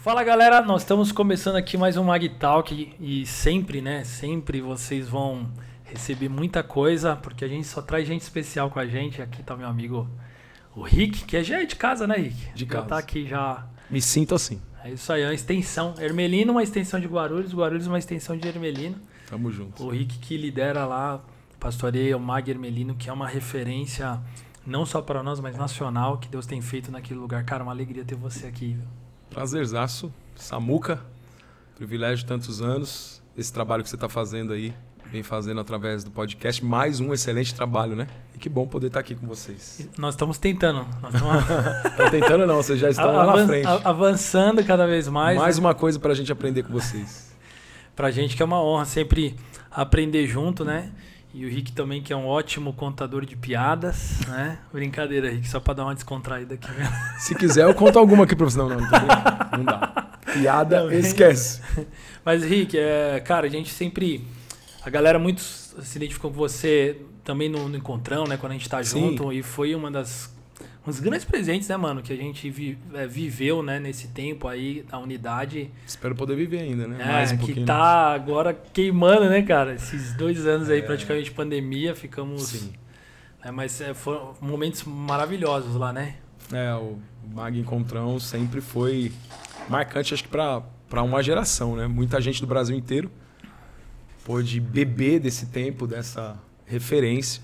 Fala galera, nós estamos começando aqui mais um Mag Talk e sempre, né, sempre vocês vão receber muita coisa, porque a gente só traz gente especial com a gente. Aqui tá meu amigo o Rick, que já é de casa, né, Rick? De casa. Já tá aqui já. Me sinto assim. É isso aí, é uma extensão. Ermelino, uma extensão de Guarulhos, Guarulhos, uma extensão de Ermelino. Tamo junto. O Rick que lidera lá, pastoreia o Mag Ermelino, que é uma referência não só para nós, mas nacional, que Deus tem feito naquele lugar. Cara, uma alegria ter você aqui, viu? Prazerzaço. Samuca, privilégio de tantos anos. Esse trabalho que você está fazendo aí, vem fazendo através do podcast. Mais um excelente trabalho, né? E que bom poder estar aqui com vocês. Nós estamos tentando. Não tentando não, vocês já estão lá na frente. Avançando cada vez mais. Mais uma coisa para a gente aprender com vocês. Pra gente que é uma honra sempre aprender junto, né? E o Rick também, que é um ótimo contador de piadas, né? Brincadeira, Rick, só pra dar uma descontraída aqui. Se quiser, eu conto alguma aqui pra você. Não dá. Piada, também. Esquece. Mas, Rick, cara, a gente sempre... A galera muito se identificou com você também no encontrão, né? Quando a gente tá junto. E foi um dos grandes presentes, né, mano? Que a gente viveu, né? Nesse tempo aí, da unidade. Espero poder viver ainda, né? Mais um pouquinho. Que tá agora queimando, né, cara? Esses 2 anos aí, praticamente, de pandemia, ficamos... Sim. Mas foram momentos maravilhosos lá, né? O Mag Encontrão sempre foi marcante, acho que para uma geração, né? Muita gente do Brasil inteiro pôde beber desse tempo, dessa referência.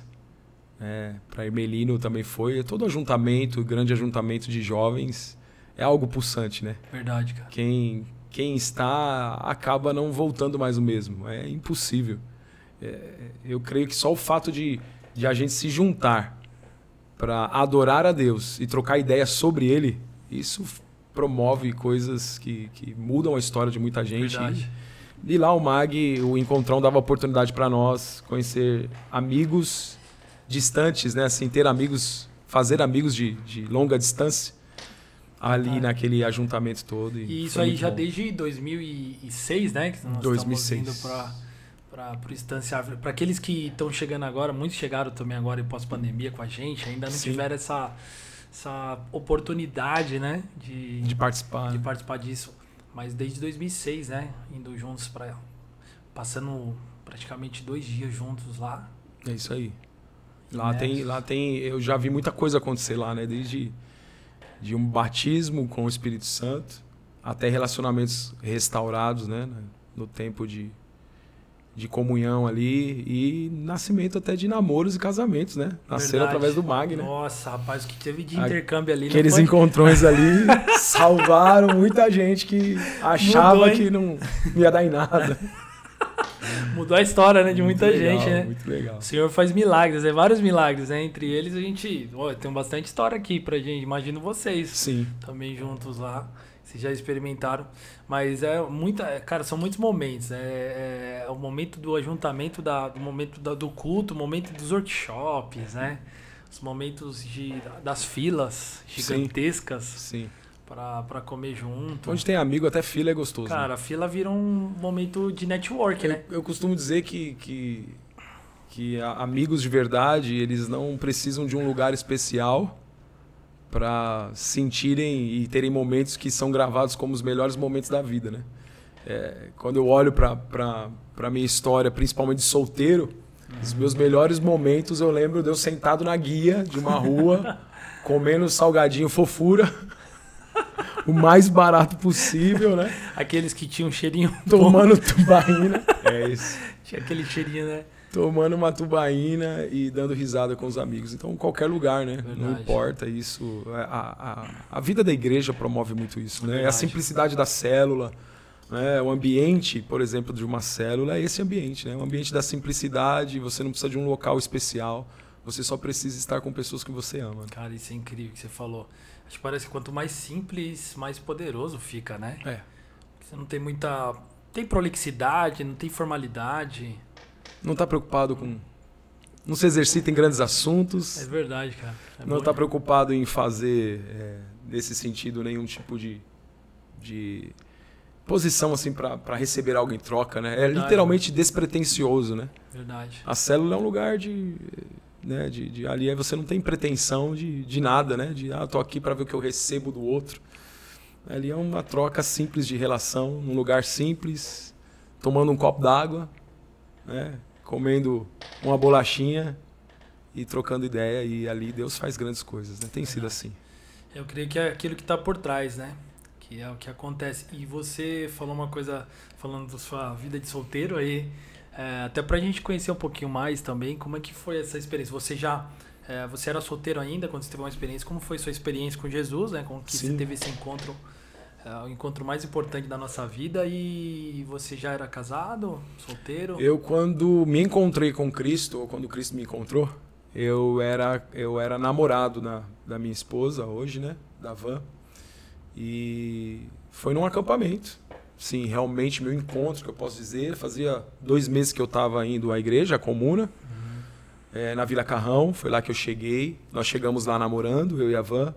Para Ermelino também foi. Todo ajuntamento, grande ajuntamento de jovens, é algo pulsante, né? Verdade, cara. Quem está acaba não voltando mais o mesmo. É impossível. Eu creio que só o fato de a gente se juntar para adorar a Deus e trocar ideias sobre Ele, isso promove coisas que mudam a história de muita gente. Verdade. E lá o Mag, o Encontrão, dava oportunidade para nós conhecer amigos distantes, né? Assim, ter amigos, fazer amigos de longa distância ali naquele ajuntamento todo. E isso aí já bom. Desde 2006, né? Que nós 2006. Estamos indo para o Estância. Para aqueles que estão chegando agora, muitos chegaram também agora em pós-pandemia com a gente, ainda não tiveram essa oportunidade, né? De participar. De participar disso. Mas desde 2006, né? Indo juntos passando praticamente 2 dias juntos lá. É isso aí. Lá tem, eu já vi muita coisa acontecer lá, né? Desde de um batismo com o Espírito Santo até relacionamentos restaurados, né? No tempo de comunhão ali e nascimento até de namoros e casamentos, né? Nasceram através do Mag, né? Nossa, rapaz, o que teve de intercâmbio ali. Aqueles encontrões ali salvaram muita gente que achava que não ia dar em nada. Mudou a história, né, de muita gente, né? Muito legal. O Senhor faz milagres, vários milagres, né? Entre eles a gente... tem bastante história aqui pra gente, imagino vocês. Sim. Também juntos lá. Vocês já experimentaram. Mas cara, são muitos momentos. O momento do ajuntamento, do momento do culto, o momento dos workshops, né? Os momentos das filas gigantescas. Sim. Pra comer junto. Onde tem amigo, até fila é gostoso. Cara, né? A fila vira um momento de network, né? Eu costumo dizer que amigos de verdade, eles não precisam de um lugar especial para sentirem e terem momentos que são gravados como os melhores momentos da vida, né? Quando eu olho para minha história, principalmente de solteiro, os meus melhores momentos eu lembro de eu sentado na guia de uma rua, comendo salgadinho fofura, o mais barato possível, né? Aqueles que tinham um cheirinho... Tomando tubaína. É isso. Tinha aquele cheirinho, né? Tomando uma tubaína e dando risada com os amigos. Então, qualquer lugar, né? Verdade. Não importa isso. A vida da igreja promove muito isso, né? A simplicidade da célula, né? O ambiente, por exemplo, de uma célula é esse ambiente, né? O ambiente da simplicidade, você não precisa de um local especial. Você só precisa estar com pessoas que você ama. Cara, isso é incrível que você falou. Acho que parece que quanto mais simples, mais poderoso fica, né? Você não tem muita... Tem prolixidade, não tem formalidade... Não está preocupado com... Não se exercita em grandes assuntos. É verdade, cara. Não está preocupado em fazer, nesse sentido, nenhum tipo de posição assim para receber algo em troca, né? Verdade, literalmente despretensioso, né? Verdade. A célula é um lugar ali você não tem pretensão de nada, né? Tô aqui para ver o que eu recebo do outro. Ali é uma troca simples de relação, num lugar simples, tomando um copo d'água, né? Comendo uma bolachinha e trocando ideia. E ali Deus faz grandes coisas, né? Tem sido assim. Eu creio que é aquilo que está por trás, né? Que é o que acontece. E você falou uma coisa, falando da sua vida de solteiro aí, até pra gente conhecer um pouquinho mais também, como é que foi essa experiência? Você era solteiro ainda quando você teve uma experiência? Como foi sua experiência com Jesus, né? Com que Sim. você teve esse encontro, o encontro mais importante da nossa vida, e você já era casado, solteiro? Eu, quando me encontrei com Cristo, ou quando Cristo me encontrou, eu era namorado da minha esposa hoje, né? Da Van. E foi num acampamento. Sim, realmente meu encontro, que eu posso dizer. Fazia 2 meses que eu estava indo à igreja, à comuna, na Vila Carrão. Foi lá que eu cheguei. Nós chegamos lá namorando, eu e a Van.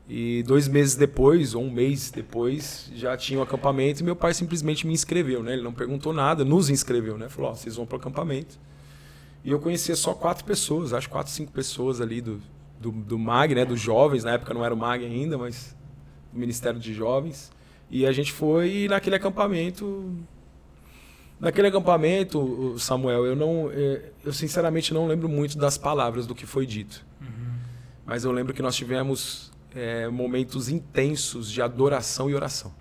E 2 meses depois, ou 1 mês depois, já tinha o acampamento e meu pai simplesmente me inscreveu, né? Ele não perguntou nada, nos inscreveu, né? Falou, vocês vão para o acampamento. E eu conhecia só 4 pessoas, acho 4, 5 pessoas ali do MAG, né? Dos jovens, na época não era o MAG ainda, mas do Ministério de Jovens. E a gente foi naquele acampamento. Naquele acampamento, Samuel, eu sinceramente não lembro muito das palavras do que foi dito. Mas eu lembro que nós tivemos momentos intensos de adoração e oração.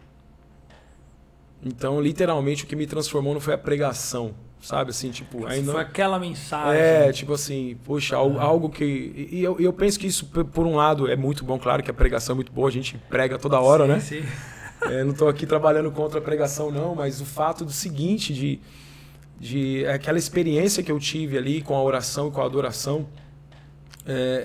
Então, literalmente, o que me transformou não foi a pregação, sabe? Assim, tipo, ainda foi aquela mensagem. Tipo assim, poxa, algo que... E eu penso que isso, por um lado, é muito bom. Claro que a pregação é muito boa, a gente prega toda hora, sim, né? Sim. Não estou aqui trabalhando contra a pregação, não, mas o fato do seguinte, de aquela experiência que eu tive ali com a oração e com a adoração,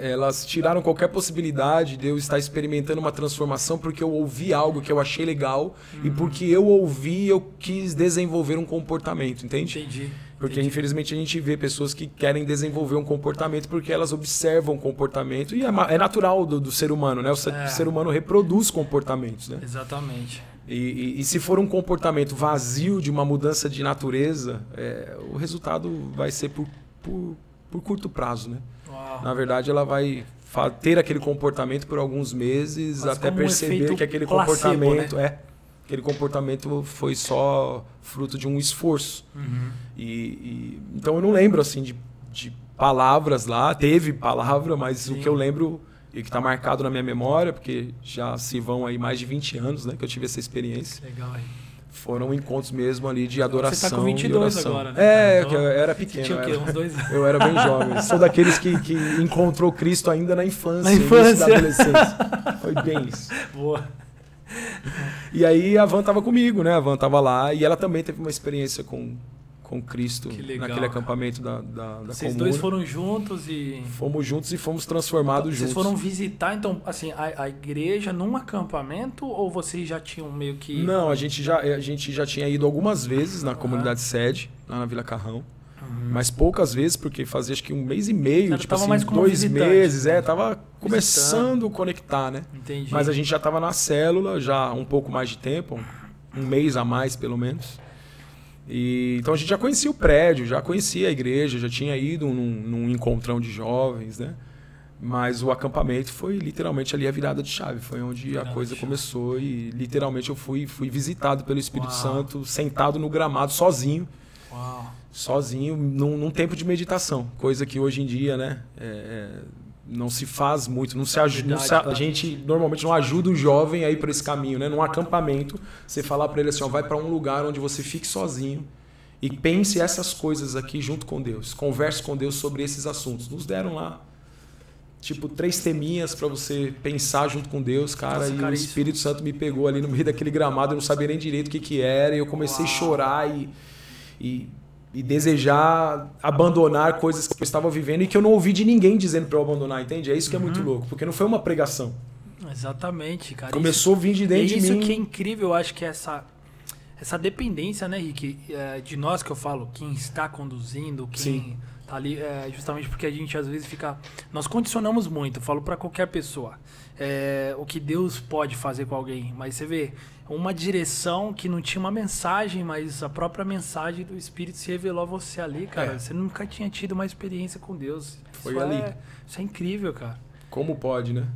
elas tiraram qualquer possibilidade de eu estar experimentando uma transformação porque eu ouvi algo que eu achei legal e porque eu ouvi, eu quis desenvolver um comportamento, entende? Entendi. Porque, infelizmente, a gente vê pessoas que querem desenvolver um comportamento porque elas observam o comportamento. E é natural do ser humano, né? O ser humano reproduz comportamentos, né? Exatamente. E se for um comportamento vazio de uma mudança de natureza, o resultado vai ser por curto prazo, né? Uau. Na verdade, ela vai ter aquele comportamento por alguns meses, até perceber que aquele placebo, comportamento né? Aquele comportamento foi só fruto de um esforço. Então eu não lembro assim de palavras lá. Teve palavra, mas sim, o que eu lembro e que está marcado na minha memória, porque já se vão aí mais de 20 anos, né, que eu tive essa experiência. Legal, hein? Foram encontros mesmo ali de adoração. Você tá com 22 agora, né? Então, eu era pequeno. Você tinha o quê? Uns 2 anos? Eu era bem jovem. Sou daqueles que encontrou Cristo ainda na infância. Na infância. Da adolescência. Foi bem isso. Boa. E aí a Van estava comigo, né? A Van estava lá e ela também teve uma experiência com Cristo naquele acampamento da Vocês comuna. dois foram juntos e... Fomos juntos e fomos transformados juntos. Vocês foram visitar, então, assim, a igreja num acampamento ou vocês já tinham meio que... Não, a gente já tinha ido algumas vezes na comunidade sede, lá na Vila Carrão. Mas poucas vezes, porque fazia acho que 1 mês e meio, Cara, tipo assim, mais como 2 visitante, meses, tava começando a conectar, né? Entendi. Mas a gente já tava na célula, já um pouco mais de tempo, 1 mês a mais pelo menos. Então a gente já conhecia o prédio, já conhecia a igreja, já tinha ido num encontrão de jovens, né? Mas o acampamento foi literalmente ali a virada de chave, foi onde a coisa começou e literalmente eu fui visitado pelo Espírito Santo, sentado no gramado, sozinho. Uau. Sozinho, num tempo de meditação, coisa que hoje em dia, né, não se faz muito, a gente normalmente não ajuda o jovem a ir por esse caminho, né? Num acampamento, você falar para ele assim, ó, vai para um lugar onde você fique sozinho e pense essas coisas aqui junto com Deus, converse com Deus sobre esses assuntos. Nos deram lá, tipo, 3 teminhas para você pensar junto com Deus, cara, e o Espírito Santo me pegou ali no meio daquele gramado, eu não sabia nem direito o que era, e eu comecei a chorar e desejar abandonar coisas que eu estava vivendo e que eu não ouvi de ninguém dizendo para eu abandonar, entende? É isso que é muito louco, porque não foi uma pregação. Exatamente, cara. Começou a vir de dentro de mim. Isso que é incrível, eu acho que essa dependência, né, Rick, de nós que eu falo, quem está conduzindo, quem tá ali, justamente porque a gente às vezes fica... Nós condicionamos muito, eu falo para qualquer pessoa, o que Deus pode fazer com alguém, mas você vê... Uma direção que não tinha uma mensagem, mas a própria mensagem do Espírito se revelou a você ali, cara. Você nunca tinha tido uma experiência com Deus. Foi ali. Isso é incrível, cara. Como pode, né?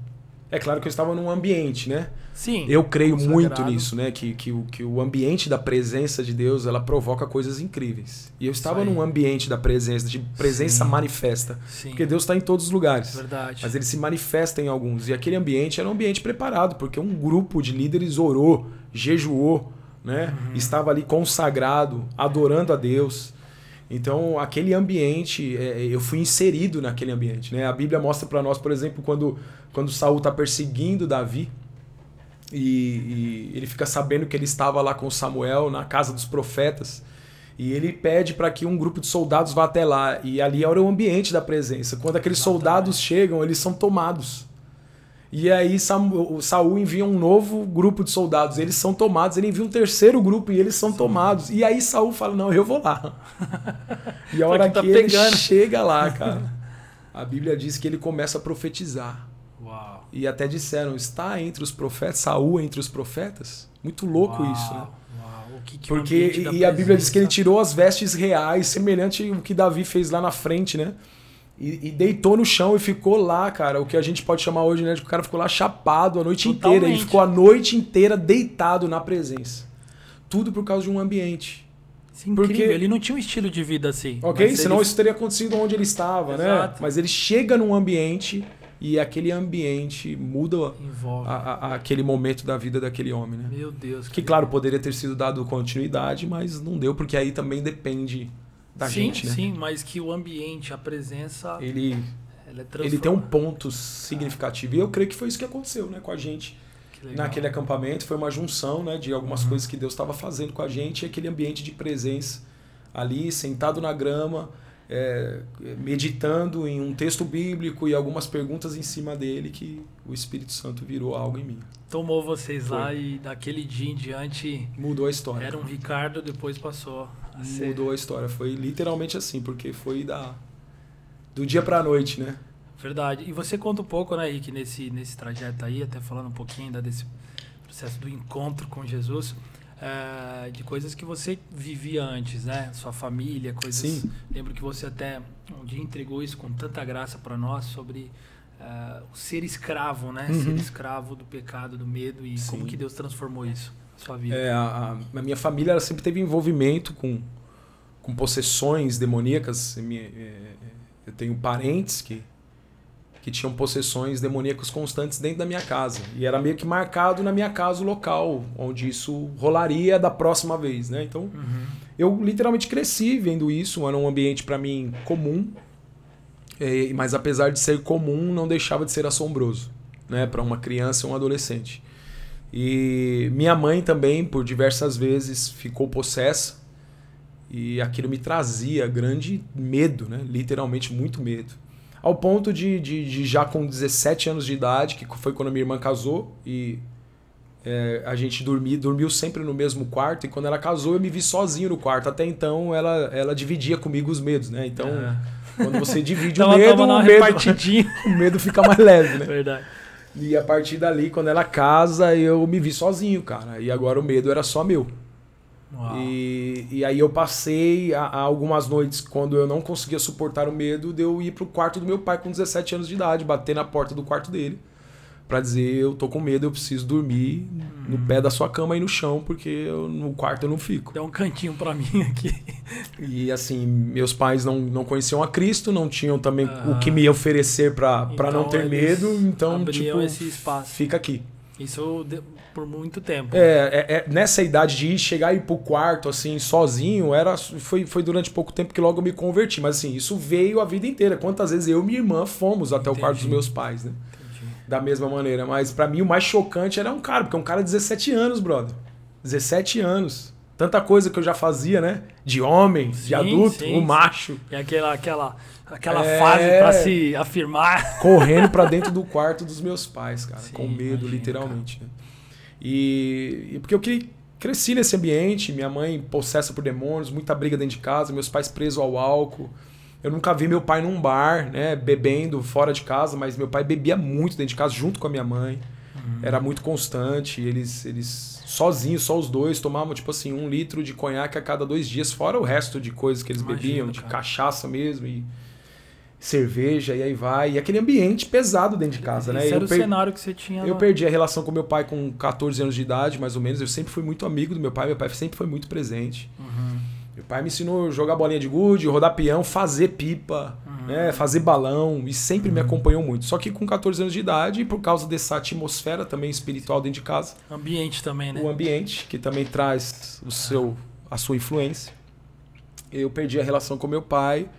É claro que eu estava num ambiente, né? Sim. Eu creio muito consagrado. nisso, né? Que o ambiente da presença de Deus, ela provoca coisas incríveis. E eu estava aí. num ambiente da presença, de presença Sim. manifesta. Sim. Porque Deus está em todos os lugares. Verdade. Mas ele se manifesta em alguns. E aquele ambiente era um ambiente preparado, porque um grupo de líderes orou, jejuou, né? Estava ali consagrado, adorando a Deus. Então, aquele ambiente, eu fui inserido naquele ambiente, né? A Bíblia mostra para nós, por exemplo, quando Saul está perseguindo Davi, e ele fica sabendo que ele estava lá com Samuel na casa dos profetas, e ele pede para que um grupo de soldados vá até lá, e ali era o ambiente da presença. Quando aqueles soldados chegam, eles são tomados. E aí Saul envia um novo grupo de soldados, eles são tomados, ele envia um terceiro grupo e eles são tomados. E aí Saul fala, não, eu vou lá. E a hora que ele chega lá, cara, a Bíblia diz que ele começa a profetizar. Uau. E até disseram, está entre os profetas, Saul entre os profetas? Muito louco isso, né? Porque, e a Bíblia diz que ele tirou as vestes reais, semelhante ao que Davi fez lá na frente, né? E deitou no chão e ficou lá, cara, o que a gente pode chamar hoje, né, de que o cara ficou lá chapado a noite inteira. Ele ficou a noite inteira deitado na presença. Tudo por causa de um ambiente. Isso é incrível. Porque ele não tinha um estilo de vida assim. Ok? Senão isso teria acontecido onde ele estava, exato, né? Mas ele chega num ambiente e aquele ambiente muda aquele momento da vida daquele homem, né? Meu Deus. Que claro, poderia ter sido dado continuidade, mas não deu, porque aí também depende da gente, né? Sim, mas que o ambiente, a presença, ele tem um ponto significativo. E eu creio que foi isso que aconteceu, né, com a gente naquele acampamento. Foi uma junção, né, de algumas coisas que Deus estava fazendo com a gente, e aquele ambiente de presença ali, sentado na grama, meditando em um texto bíblico e algumas perguntas em cima dele, que o Espírito Santo virou algo em mim. Tomou vocês lá e daquele dia em diante... Mudou a história. Era um Ricardo, depois passou a ser... Mudou a história. Foi literalmente assim, porque foi do dia pra noite, né? Verdade. E você conta um pouco, né, Rick, nesse trajeto aí, até falando um pouquinho ainda desse processo do encontro com Jesus, de coisas que você vivia antes, né? Sua família, coisas... Sim. Lembro que você até um dia entregou isso com tanta graça para nós sobre... o ser escravo, né? Uhum. Ser escravo do pecado, do medo, e como que Deus transformou isso na sua vida. A minha família ela sempre teve envolvimento com possessões demoníacas. Eu tenho parentes que tinham possessões demoníacas constantes dentro da minha casa. E era meio que marcado na minha casa o local onde isso rolaria da próxima vez, né? Então, eu literalmente cresci vendo isso. Era um ambiente para mim comum. Mas apesar de ser comum, não deixava de ser assombroso, né, para uma criança e um adolescente. E minha mãe também, por diversas vezes, ficou possessa, e aquilo me trazia grande medo, né, literalmente muito medo. Ao ponto de já com 17 anos de idade, que foi quando minha irmã casou, e a gente dormiu sempre no mesmo quarto, e quando ela casou eu me vi sozinho no quarto. Até então ela dividia comigo os medos, né, então... Quando você divide o medo fica mais leve, né? Verdade. E a partir dali, quando ela casa, eu me vi sozinho, cara. E agora o medo era só meu. E aí eu passei algumas noites, quando eu não conseguia suportar o medo, de eu ir pro quarto do meu pai com 17 anos de idade, bater na porta do quarto dele, pra dizer, eu tô com medo, eu preciso dormir no pé da sua cama e no chão, porque no quarto eu não fico. Dá um cantinho pra mim aqui. E assim, meus pais não conheciam a Cristo, não tinham também o que me oferecer pra não ter medo, então tipo, esse espaço. Fica aqui. Isso por muito tempo. Nessa idade de chegar e ir pro quarto assim, sozinho, foi durante pouco tempo que logo eu me converti, mas assim, isso veio a vida inteira. Quantas vezes eu e minha irmã fomos até o quarto dos meus pais, né? Da mesma maneira, mas pra mim o mais chocante era porque um cara de 17 anos, brother. 17 anos. Tanta coisa que eu já fazia, né? De homem, de adulto, macho. E aquela fase pra se afirmar. Correndo pra dentro do quarto dos meus pais, cara. Com medo, literalmente. Né? E porque eu cresci nesse ambiente, minha mãe possessa por demônios, muita briga dentro de casa, meus pais presos ao álcool. Eu nunca vi meu pai num bar, né, bebendo fora de casa, mas meu pai bebia muito dentro de casa, junto com a minha mãe. Era muito constante. Eles sozinhos, só os dois, tomavam tipo assim 1 litro de conhaque a cada 2 dias, fora o resto de coisas que eles bebiam, de cachaça mesmo. E cerveja, e aí vai. E aquele ambiente pesado dentro de casa, né? Esse era o cenário que você tinha. Eu perdi a relação com meu pai com 14 anos de idade, mais ou menos. Eu sempre fui muito amigo do meu pai sempre foi muito presente. Meu pai me ensinou a jogar bolinha de gude, rodar peão, fazer pipa, né? Fazer balão, e sempre me acompanhou muito. Só que com 14 anos de idade, por causa dessa atmosfera também espiritual dentro de casa. Ambiente também, né? O ambiente, que também traz a sua influência. Eu perdi a relação com meu pai,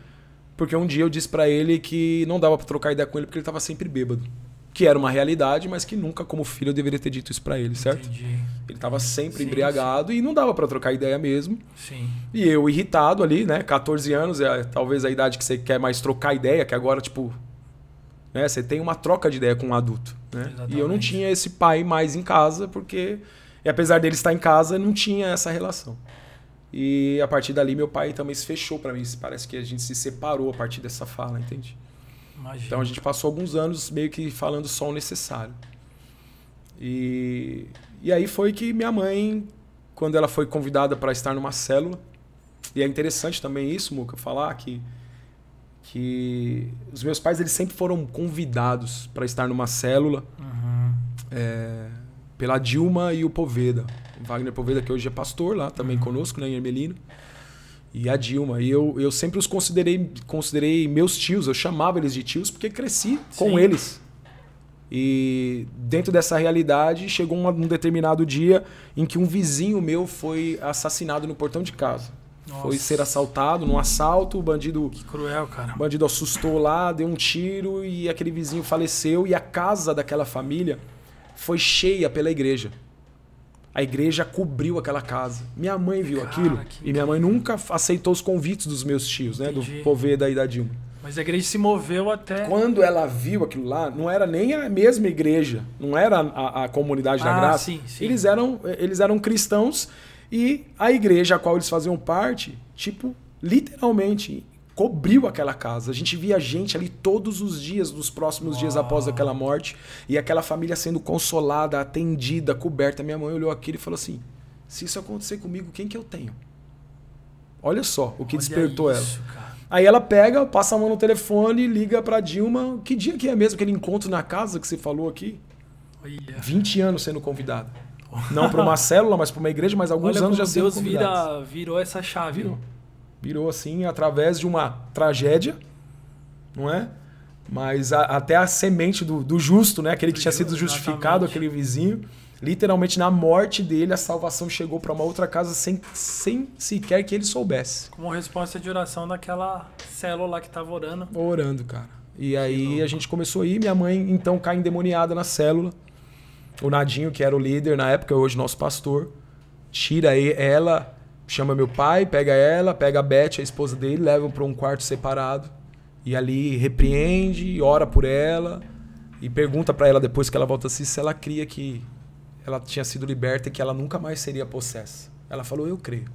porque um dia eu disse pra ele que não dava pra trocar ideia com ele porque ele tava sempre bêbado. Que era uma realidade, mas que nunca, como filho, eu deveria ter dito isso pra ele, certo? Entendi. Ele tava sempre embriagado e não dava pra trocar ideia mesmo. Sim. E eu irritado ali, né? 14 anos é talvez a idade que você quer mais trocar ideia, que agora, tipo, né? Você tem uma troca de ideia com um adulto, né? Exatamente. E eu não tinha esse pai mais em casa, porque, e apesar dele estar em casa, não tinha essa relação. E a partir dali meu pai também se fechou pra mim. Parece que a gente se separou a partir dessa fala, entende? Imagina. Então a gente passou alguns anos meio que falando só o necessário. E aí foi que minha mãe, quando ela foi convidada para estar numa célula, e é interessante também isso, Muca, falar que os meus pais eles sempre foram convidados para estar numa célula pela Dilma e o Poveda. O Wagner Poveda, que hoje é pastor lá também conosco, né, em Ermelino. E a Dilma. E eu sempre os considerei meus tios. Eu chamava eles de tios porque cresci com eles. E dentro dessa realidade, chegou um determinado dia em que um vizinho meu foi assassinado no portão de casa. Nossa. Foi ser assaltado num assalto, o bandido... Que cruel, cara. O bandido assustou lá, deu um tiro e aquele vizinho faleceu. E a casa daquela família foi cheia pela igreja. A igreja cobriu aquela casa. Minha mãe viu aquilo e minha mãe nunca aceitou os convites dos meus tios, né? Do Poveda e da Dilma. Mas a igreja se moveu até... Quando ela viu aquilo lá, não era nem a mesma igreja, não era a comunidade da graça. Sim. Eles eram cristãos e a igreja a qual eles faziam parte, tipo, literalmente cobriu aquela casa. A gente via gente ali todos os dias, nos próximos dias após aquela morte, e aquela família sendo consolada, atendida, coberta. Minha mãe olhou aquilo e falou assim: se isso acontecer comigo, quem que eu tenho? Olha só o que despertou ela. Cara. Aí ela passa a mão no telefone, liga pra Dilma. Que dia que é mesmo aquele encontro na casa que você falou aqui? 20 anos sendo convidado. Não para uma célula, mas para uma igreja, mas alguns anos já sendo convidado. Deus virou essa chave. Virou assim, através de uma tragédia, não é? Mas até a semente do justo, né? Aquele que tinha sido justificado, aquele vizinho. Literalmente, na morte dele, a salvação chegou para uma outra casa sem sequer que ele soubesse. Como resposta de oração daquela célula lá que estava orando. Orando, cara. E aí a gente começou a ir. Minha mãe, então, cai endemoniada na célula. O Nadinho, que era o líder na época, hoje nosso pastor, tira ela... Chama meu pai, pega ela, pega a Beth, a esposa dele, levam para um quarto separado. E ali repreende, ora por ela e pergunta para ela depois que ela volta assim se ela cria que ela tinha sido liberta e que ela nunca mais seria possessa. Ela falou, eu creio.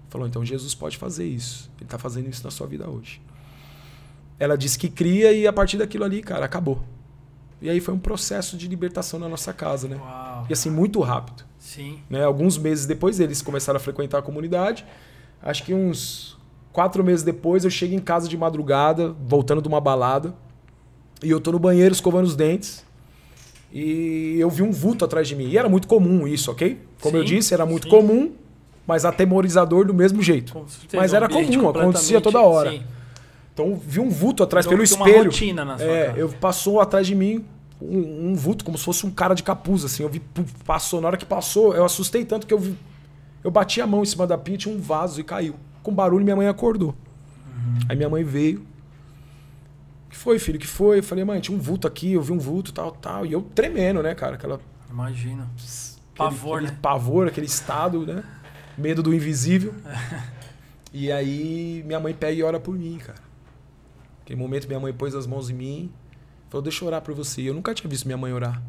Falou, então Jesus pode fazer isso. Ele está fazendo isso na sua vida hoje. Ela disse que cria e a partir daquilo ali, cara, acabou. E aí foi um processo de libertação na nossa casa, né? Uau. E assim, muito rápido. Sim. Né? Alguns meses depois eles começaram a frequentar a comunidade. Acho que uns 4 meses depois eu chego em casa de madrugada, voltando de uma balada. E eu tô no banheiro escovando os dentes. E eu vi um vulto atrás de mim. E era muito comum isso, ok? Como eu disse, era muito comum, mas atemorizador do mesmo jeito. Mas era comum, acontecia toda hora. Sim. Então vi um vulto atrás pelo espelho. Uma rotina na sua casa. Passou atrás de mim um vulto, como se fosse um cara de capuz, assim. Eu vi, passou. Na hora que passou, eu assustei tanto que eu bati a mão em cima da pia, tinha um vaso e caiu. Com barulho, minha mãe acordou. Aí minha mãe veio. O que foi, filho? O que foi? Eu falei, mãe, tinha um vulto aqui, eu vi um vulto, tal. E eu tremendo, né, cara? Imagina. Pavor, aquele né? Pavor, aquele estado, né? Medo do invisível. E aí minha mãe pega e ora por mim, cara. Naquele momento minha mãe pôs as mãos em mim. Falou, deixa eu orar por você. Eu nunca tinha visto minha mãe orar.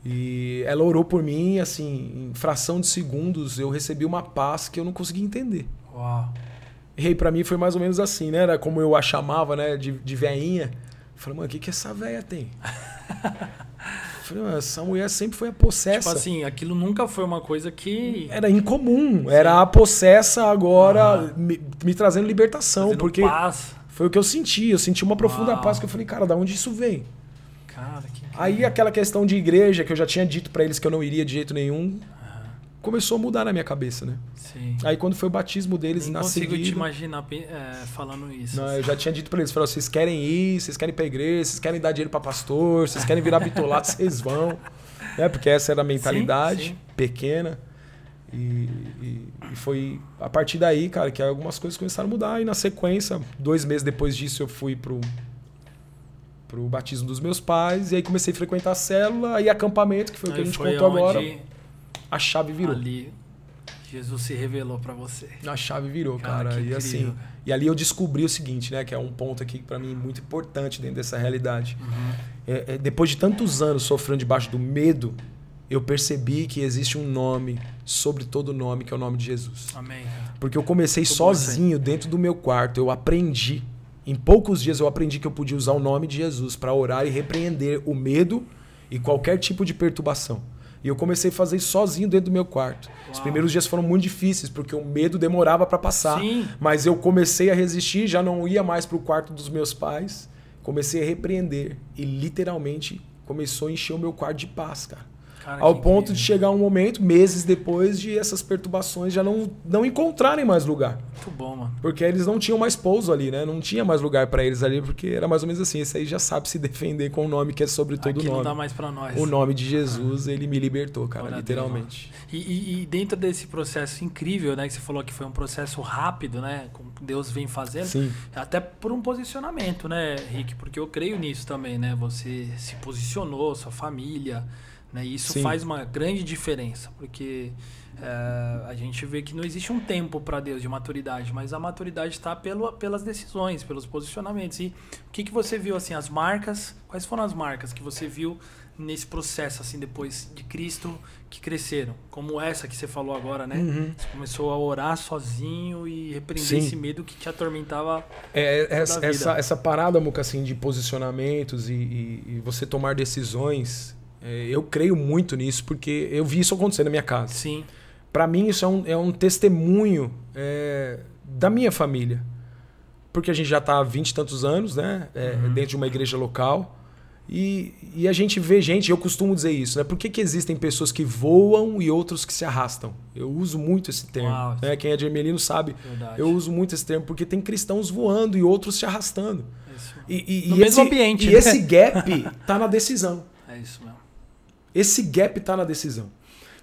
E ela orou por mim, assim, em fração de segundos eu recebi uma paz que eu não conseguia entender. Uau. E aí pra mim foi mais ou menos assim, né? Era como eu a chamava, né? De veinha. Eu falei, mano, o que essa véia tem? Eu falei, mano, essa mulher sempre foi a possessa. Tipo assim, aquilo nunca foi uma coisa que... Era incomum. Sim. Era a possessa agora me trazendo libertação. Fazendo porque paz. Foi o que eu senti. Eu senti uma profunda Uau. paz que eu falei, cara, da onde isso vem? Cara, que incrível. Aí aquela questão de igreja, que eu já tinha dito pra eles que eu não iria de jeito nenhum, começou a mudar na minha cabeça, né? Sim. Aí quando foi o batismo deles, Nem na consigo seguida... te imaginar falando isso. Não, eu já tinha dito pra eles, falei, vocês querem ir, vocês querem ir pra igreja, vocês querem dar dinheiro pra pastor, vocês querem virar bitolato, vocês vão. Né? Porque essa era a mentalidade Sim. pequena. E foi a partir daí, cara, que algumas coisas começaram a mudar. E na sequência, 2 meses depois disso, eu fui pro batismo dos meus pais. E aí comecei a frequentar a célula e acampamento, que foi o que a gente contou agora. A chave virou. Ali, Jesus se revelou pra você. A chave virou, Cara, cara. que E incrível, assim, cara. e ali eu descobri o seguinte, né? Que é um ponto aqui pra mim muito importante dentro dessa realidade. Depois de tantos anos sofrendo debaixo do medo, eu percebi que existe um nome sobre todo nome, que é o nome de Jesus. Amém, cara. Porque eu comecei Muito bom isso sozinho dentro do meu quarto. Eu aprendi. Em poucos dias eu aprendi que eu podia usar o nome de Jesus para orar e repreender o medo e qualquer tipo de perturbação. E eu comecei a fazer isso sozinho dentro do meu quarto. Os primeiros dias foram muito difíceis, porque o medo demorava para passar. Sim. Mas eu comecei a resistir, já não ia mais para o quarto dos meus pais. Comecei a repreender. E literalmente começou a encher o meu quarto de paz, cara. Cara, Ao que ponto incrível. de chegar um momento, meses depois, de essas perturbações já não encontrarem mais lugar. Muito bom, mano. Porque eles não tinham mais pouso ali, né? Não tinha mais lugar para eles ali, porque era mais ou menos assim. Esse aí já sabe se defender com o nome que é sobre todo Aqui nome. não dá mais pra nós. O nome de Jesus, ele me libertou, cara, Glória a literalmente. E dentro desse processo incrível, né, que você falou que foi um processo rápido, né, como Deus vem fazendo, Sim. até por um posicionamento, né, Rick, porque eu creio nisso também, né, você se posicionou, sua família, né, e isso Sim. faz uma grande diferença, porque a gente vê que não existe um tempo para Deus de maturidade, mas a maturidade está pelas decisões, pelos posicionamentos. E o que você viu, assim, as marcas, quais foram as marcas que você viu nesse processo, assim, depois de Cristo, que cresceram? Como essa que você falou agora, né? Uhum. Você começou a orar sozinho e repreender Sim. esse medo que te atormentava. Essa parada, Muca, assim, de posicionamentos e você tomar decisões, eu creio muito nisso, porque eu vi isso acontecer na minha casa. Sim. Para mim, isso é um testemunho da minha família. Porque a gente já está há 20 e tantos anos, né? Dentro de uma igreja local. E a gente vê gente, eu costumo dizer isso, né? Por que existem pessoas que voam e outros que se arrastam? Eu uso muito esse termo. Uau. Né? Quem é de Ermelino sabe. Verdade. Eu uso muito esse termo, porque tem cristãos voando e outros se arrastando. Isso. E No mesmo ambiente, né? esse gap tá na decisão. É isso mesmo. Esse gap tá na decisão.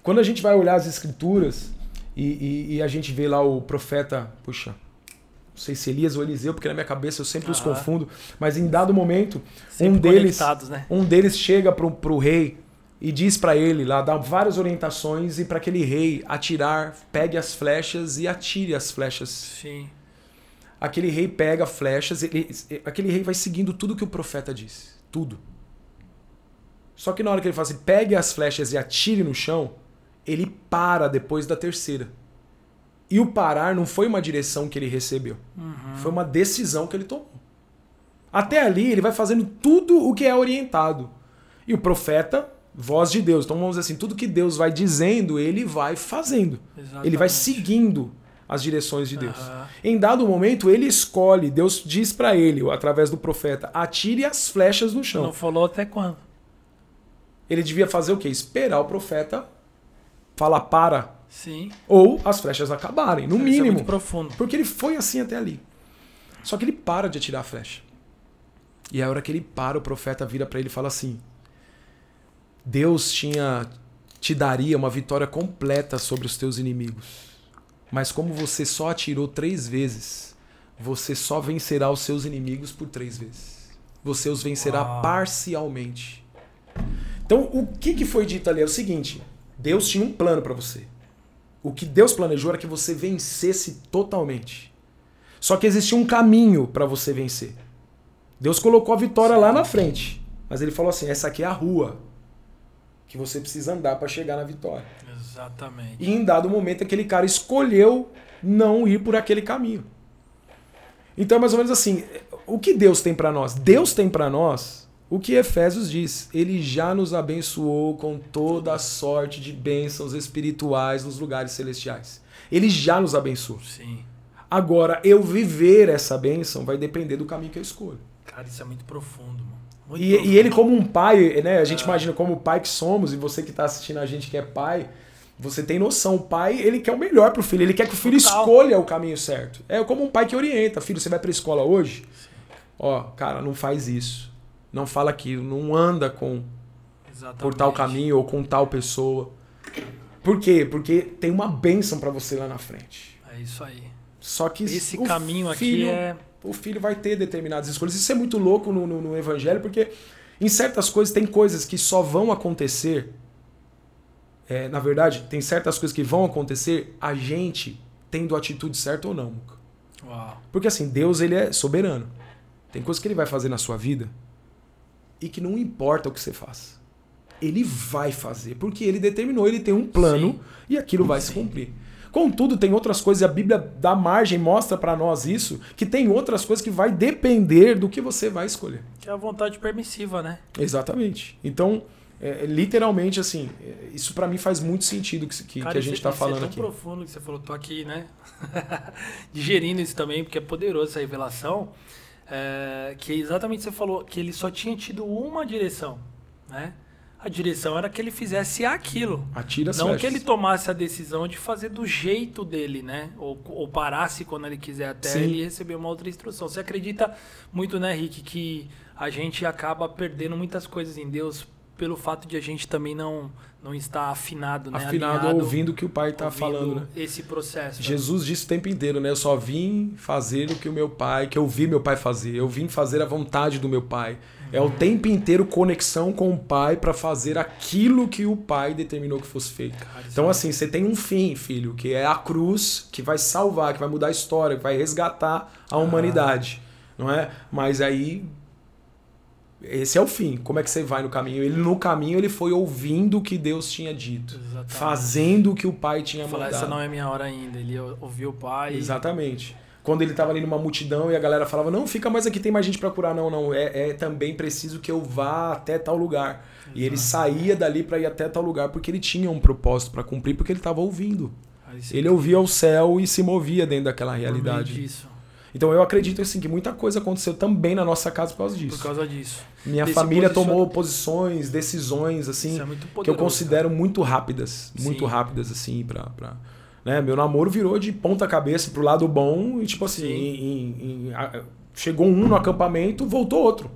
Quando a gente vai olhar as escrituras e a gente vê lá o profeta, puxa, não sei se Elias ou Eliseu, porque na minha cabeça eu sempre os confundo, mas em dado momento, Sempre conectados, né? um deles chega pro rei e diz para ele lá, dá várias orientações e para aquele rei atirar, pegue as flechas e atire as flechas. Sim. Aquele rei pega flechas, aquele rei vai seguindo tudo que o profeta diz, tudo. Só que na hora que ele fala assim, pegue as flechas e atire no chão, ele para depois da terceira. E o parar não foi uma direção que ele recebeu. Foi uma decisão que ele tomou. Até ali, ele vai fazendo tudo o que é orientado. E o profeta, voz de Deus. Então vamos dizer assim, tudo que Deus vai dizendo, ele vai fazendo. Exatamente. Ele vai seguindo as direções de Deus. Aham. Em dado momento, ele escolhe, Deus diz para ele, através do profeta, atire as flechas no chão. Não falou até quando? Ele devia fazer o quê? Esperar o profeta falar para, Sim. ou as flechas acabarem, no Isso é mínimo. muito profundo. Porque ele foi assim até ali. Só que ele para de atirar a flecha. E a hora que ele para, o profeta vira para ele e fala assim: Deus te daria uma vitória completa sobre os teus inimigos. Mas como você só atirou 3 vezes, você só vencerá os seus inimigos por 3 vezes. Você os vencerá parcialmente. Então, o que foi dito ali é o seguinte: Deus tinha um plano para você. O que Deus planejou era que você vencesse totalmente. Só que existia um caminho para você vencer. Deus colocou a vitória lá na frente. Mas ele falou assim, essa aqui é a rua que você precisa andar para chegar na vitória. Exatamente. E em dado momento, aquele cara escolheu não ir por aquele caminho. Então é mais ou menos assim, o que Deus tem para nós? Deus tem para nós o que Efésios diz. Ele já nos abençoou com toda a sorte de bênçãos espirituais nos lugares celestiais. Ele já nos abençoou. Sim. Agora, eu viver essa bênção vai depender do caminho que eu escolho. Cara, isso é muito profundo, mano. Muito E profundo. ele como um pai, né? A gente imagina como pai que somos, e você que está assistindo a gente que é pai, você tem noção. O pai, ele quer o melhor pro filho, ele quer que o filho Total. escolha o caminho certo. É como um pai que orienta. Filho, você vai pra escola hoje? Ó, cara, não faz isso. Não fala aquilo, não anda por tal caminho ou com tal pessoa. Por quê? Porque tem uma bênção pra você lá na frente. É isso aí. Só que Esse caminho aqui é... O filho vai ter determinadas escolhas. Isso é muito louco no evangelho, porque em certas coisas, tem coisas que só vão acontecer. Na verdade, tem certas coisas que vão acontecer a gente tendo a atitude certa ou não. Uau. Porque assim, Deus, ele é soberano. Tem coisas que ele vai fazer na sua vida e que não importa o que você faça. Ele vai fazer, porque ele determinou, ele tem um plano. Sim. E aquilo vai se cumprir. Contudo, tem outras coisas, e a Bíblia dá margem, mostra pra nós isso, que tem outras coisas que vai depender do que você vai escolher. Que é a vontade permissiva, né? Exatamente. Então, literalmente, assim, isso pra mim faz muito sentido que a gente tá falando aqui. É tão profundo que você falou, tô aqui, né? Digerindo isso também, porque é poderoso essa revelação. Que exatamente você falou, que ele só tinha tido uma direção, né? A direção era que ele fizesse aquilo. Atira as não flechas. Que ele tomasse a decisão de fazer do jeito dele, né? Ou parasse quando ele quiser até Sim. ele receber uma outra instrução. Você acredita muito, né, Rick, que a gente acaba perdendo muitas coisas em Deus pelo fato de a gente também não estar afinado, né? Afinado, alinhado, ouvindo o que o pai está falando, né? Esse processo. Jesus disse o tempo inteiro, né? Eu só vim fazer o que eu vi meu pai fazer. Eu vim fazer a vontade do meu pai. É o tempo inteiro conexão com o pai para fazer aquilo que o pai determinou que fosse feito. Cara, então, assim, você tem um fim, filho, que é a cruz, que vai salvar, que vai mudar a história, que vai resgatar a humanidade, não é? Mas aí, esse é o fim. Como é que você vai no caminho? No caminho, ele foi ouvindo o que Deus tinha dito. Exatamente. Fazendo o que o pai tinha mandado. Essa não é minha hora ainda. Ele ouviu o pai. Exatamente. Quando ele estava ali numa multidão e a galera falava, não, fica mais aqui, tem mais gente para curar. Não, é também preciso que eu vá até tal lugar. Exato. E ele saía dali para ir até tal lugar porque ele tinha um propósito para cumprir, porque ele estava ouvindo. Ele ouvia o céu e se movia dentro daquela realidade. Disso. Então eu acredito assim, que muita coisa aconteceu também na nossa casa por causa disso. Por causa disso. Minha família tomou posições, decisões assim, que eu considero muito rápidas. Muito rápidas assim, né? Meu namoro virou de ponta cabeça pro lado bom e tipo assim, chegou um no acampamento, voltou outro.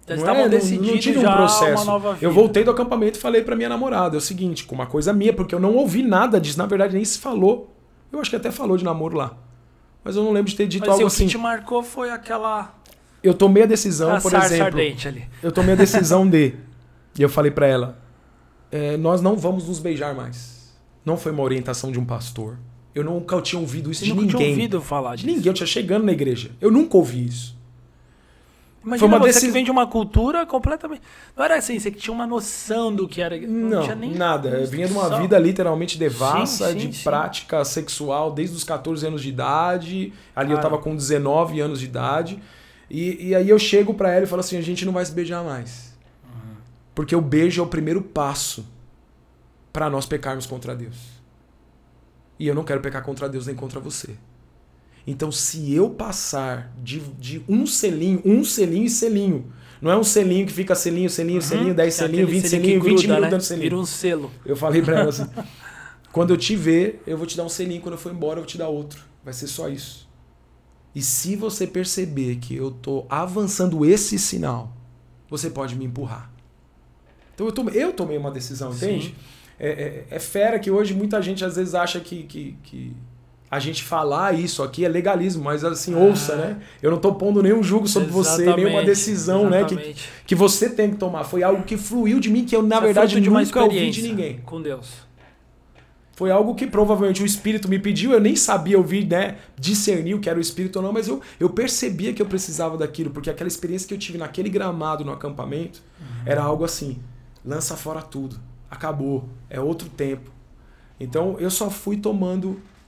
Não tive um processo. Uma nova vida. Eu voltei do acampamento e falei pra minha namorada, é o seguinte, com uma coisa minha, porque eu não ouvi nada disso, na verdade nem se falou. Eu acho que até falou de namoro lá. Mas eu não lembro de ter dito algo assim. O que te marcou foi aquela... Eu tomei a decisão, por exemplo. Ali. Eu tomei a decisão e eu falei pra ela, nós não vamos nos beijar mais. Não foi uma orientação de um pastor. Eu nunca tinha ouvido isso de ninguém. Eu nunca tinha ouvido falar disso. De ninguém. Eu tinha chegando na igreja. Eu nunca ouvi isso. Imagina foi uma você que vem de uma cultura completamente... Não era assim, você que tinha uma noção do que era... Não tinha nem nada. Eu vinha de uma vida literalmente devassa, de prática sexual desde os 14 anos de idade. Ali eu tava com 19 anos de idade. E aí eu chego pra ela e falo assim, a gente não vai se beijar mais. Uhum. Porque o beijo é o primeiro passo para nós pecarmos contra Deus. E eu não quero pecar contra Deus nem contra você. Então, se eu passar de um selinho e selinho, não é um selinho que fica selinho, 10 selinho, 20 selinho, 20 minutos dando selinho. Vira um selo. Eu falei pra ela assim, quando eu te ver, eu vou te dar um selinho, quando eu for embora, eu vou te dar outro. Vai ser só isso. E se você perceber que eu tô avançando esse sinal, você pode me empurrar. Então, eu tomei uma decisão, entende? É fera que hoje muita gente às vezes acha que a gente falar isso aqui é legalismo, mas assim, ouça, né? Eu não tô pondo nenhum julgo sobre você, nenhuma decisão, né, que você tem que tomar. Foi algo que fluiu de mim, que eu, na verdade, nunca ouvi de ninguém. Com Deus. Foi algo que provavelmente o Espírito me pediu, eu nem sabia ouvir, né, discernir o que era o Espírito ou não, mas eu percebia que eu precisava daquilo, porque aquela experiência que eu tive naquele gramado no acampamento era algo assim, lança fora tudo. Acabou, é outro tempo. Então eu só fui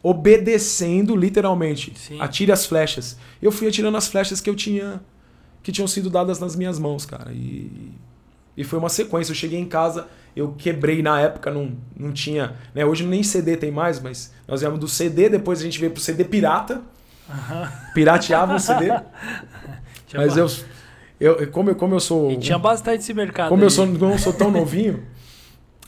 obedecendo literalmente. Sim. Atire as flechas. Eu fui atirando as flechas que tinham sido dadas nas minhas mãos, cara. E foi uma sequência. Eu cheguei em casa, Eu quebrei na época, não tinha... Né? Hoje nem CD tem mais, mas nós viemos do CD, depois a gente veio pro CD pirata. Pirateava o CD. Mas como eu sou... E tinha bastante esse mercado. Como eu não sou tão novinho,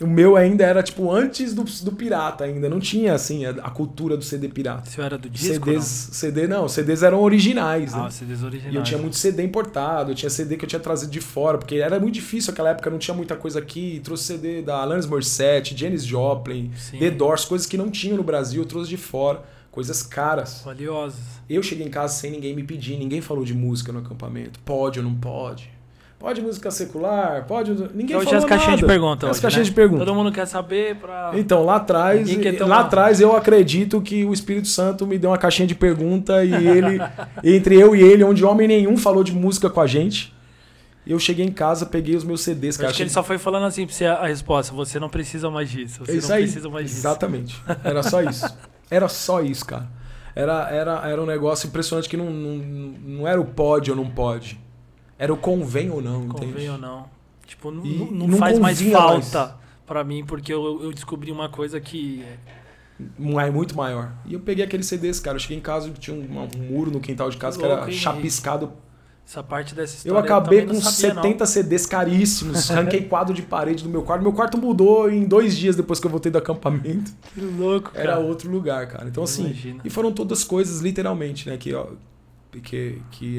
o meu ainda era tipo antes do pirata ainda. Não tinha assim a cultura do CD pirata. Você era do disco? CDs eram originais. Ah, né? CDs originais. E eu tinha muito CD importado, eu tinha CD que eu tinha trazido de fora, porque era muito difícil naquela época, não tinha muita coisa aqui. Trouxe CD da Alanis Morissette, Janis Joplin, Sim. The Doors, coisas que não tinham no Brasil, eu trouxe de fora. Coisas caras. Valiosas. Eu cheguei em casa sem ninguém me pedir, ninguém falou de música no acampamento. Pode ou não pode? Pode música secular? Pode... Ninguém falou nada. As caixinhas de pergunta. As caixinhas de pergunta. Todo mundo quer saber pra... Então, lá atrás eu acredito que o Espírito Santo me deu uma caixinha de pergunta e ele, entre eu e ele, onde homem nenhum falou de música com a gente, eu cheguei em casa, peguei os meus CDs. Acho que ele só foi falando assim pra você a resposta, você não precisa mais disso, você isso não aí, precisa mais disso. Exatamente. Era só isso. Era só isso, cara. Era um negócio impressionante que não era o pode ou não pode. Era o convém ou não, entende? Convém ou não. Tipo, não faz mais falta pra mim, porque eu descobri uma coisa que... É muito maior. E eu peguei aqueles CDs, cara. Eu cheguei em casa e tinha um muro no quintal de casa que era chapiscado. Essa parte dessa história eu acabei com sabia, 70 não. CDs caríssimos. Arranquei quadro de parede do meu quarto. Meu quarto mudou em 2 dias depois que eu voltei do acampamento. Que louco, cara. Era outro lugar, cara. Então, assim... Imagina. E foram todas coisas, literalmente, né? Que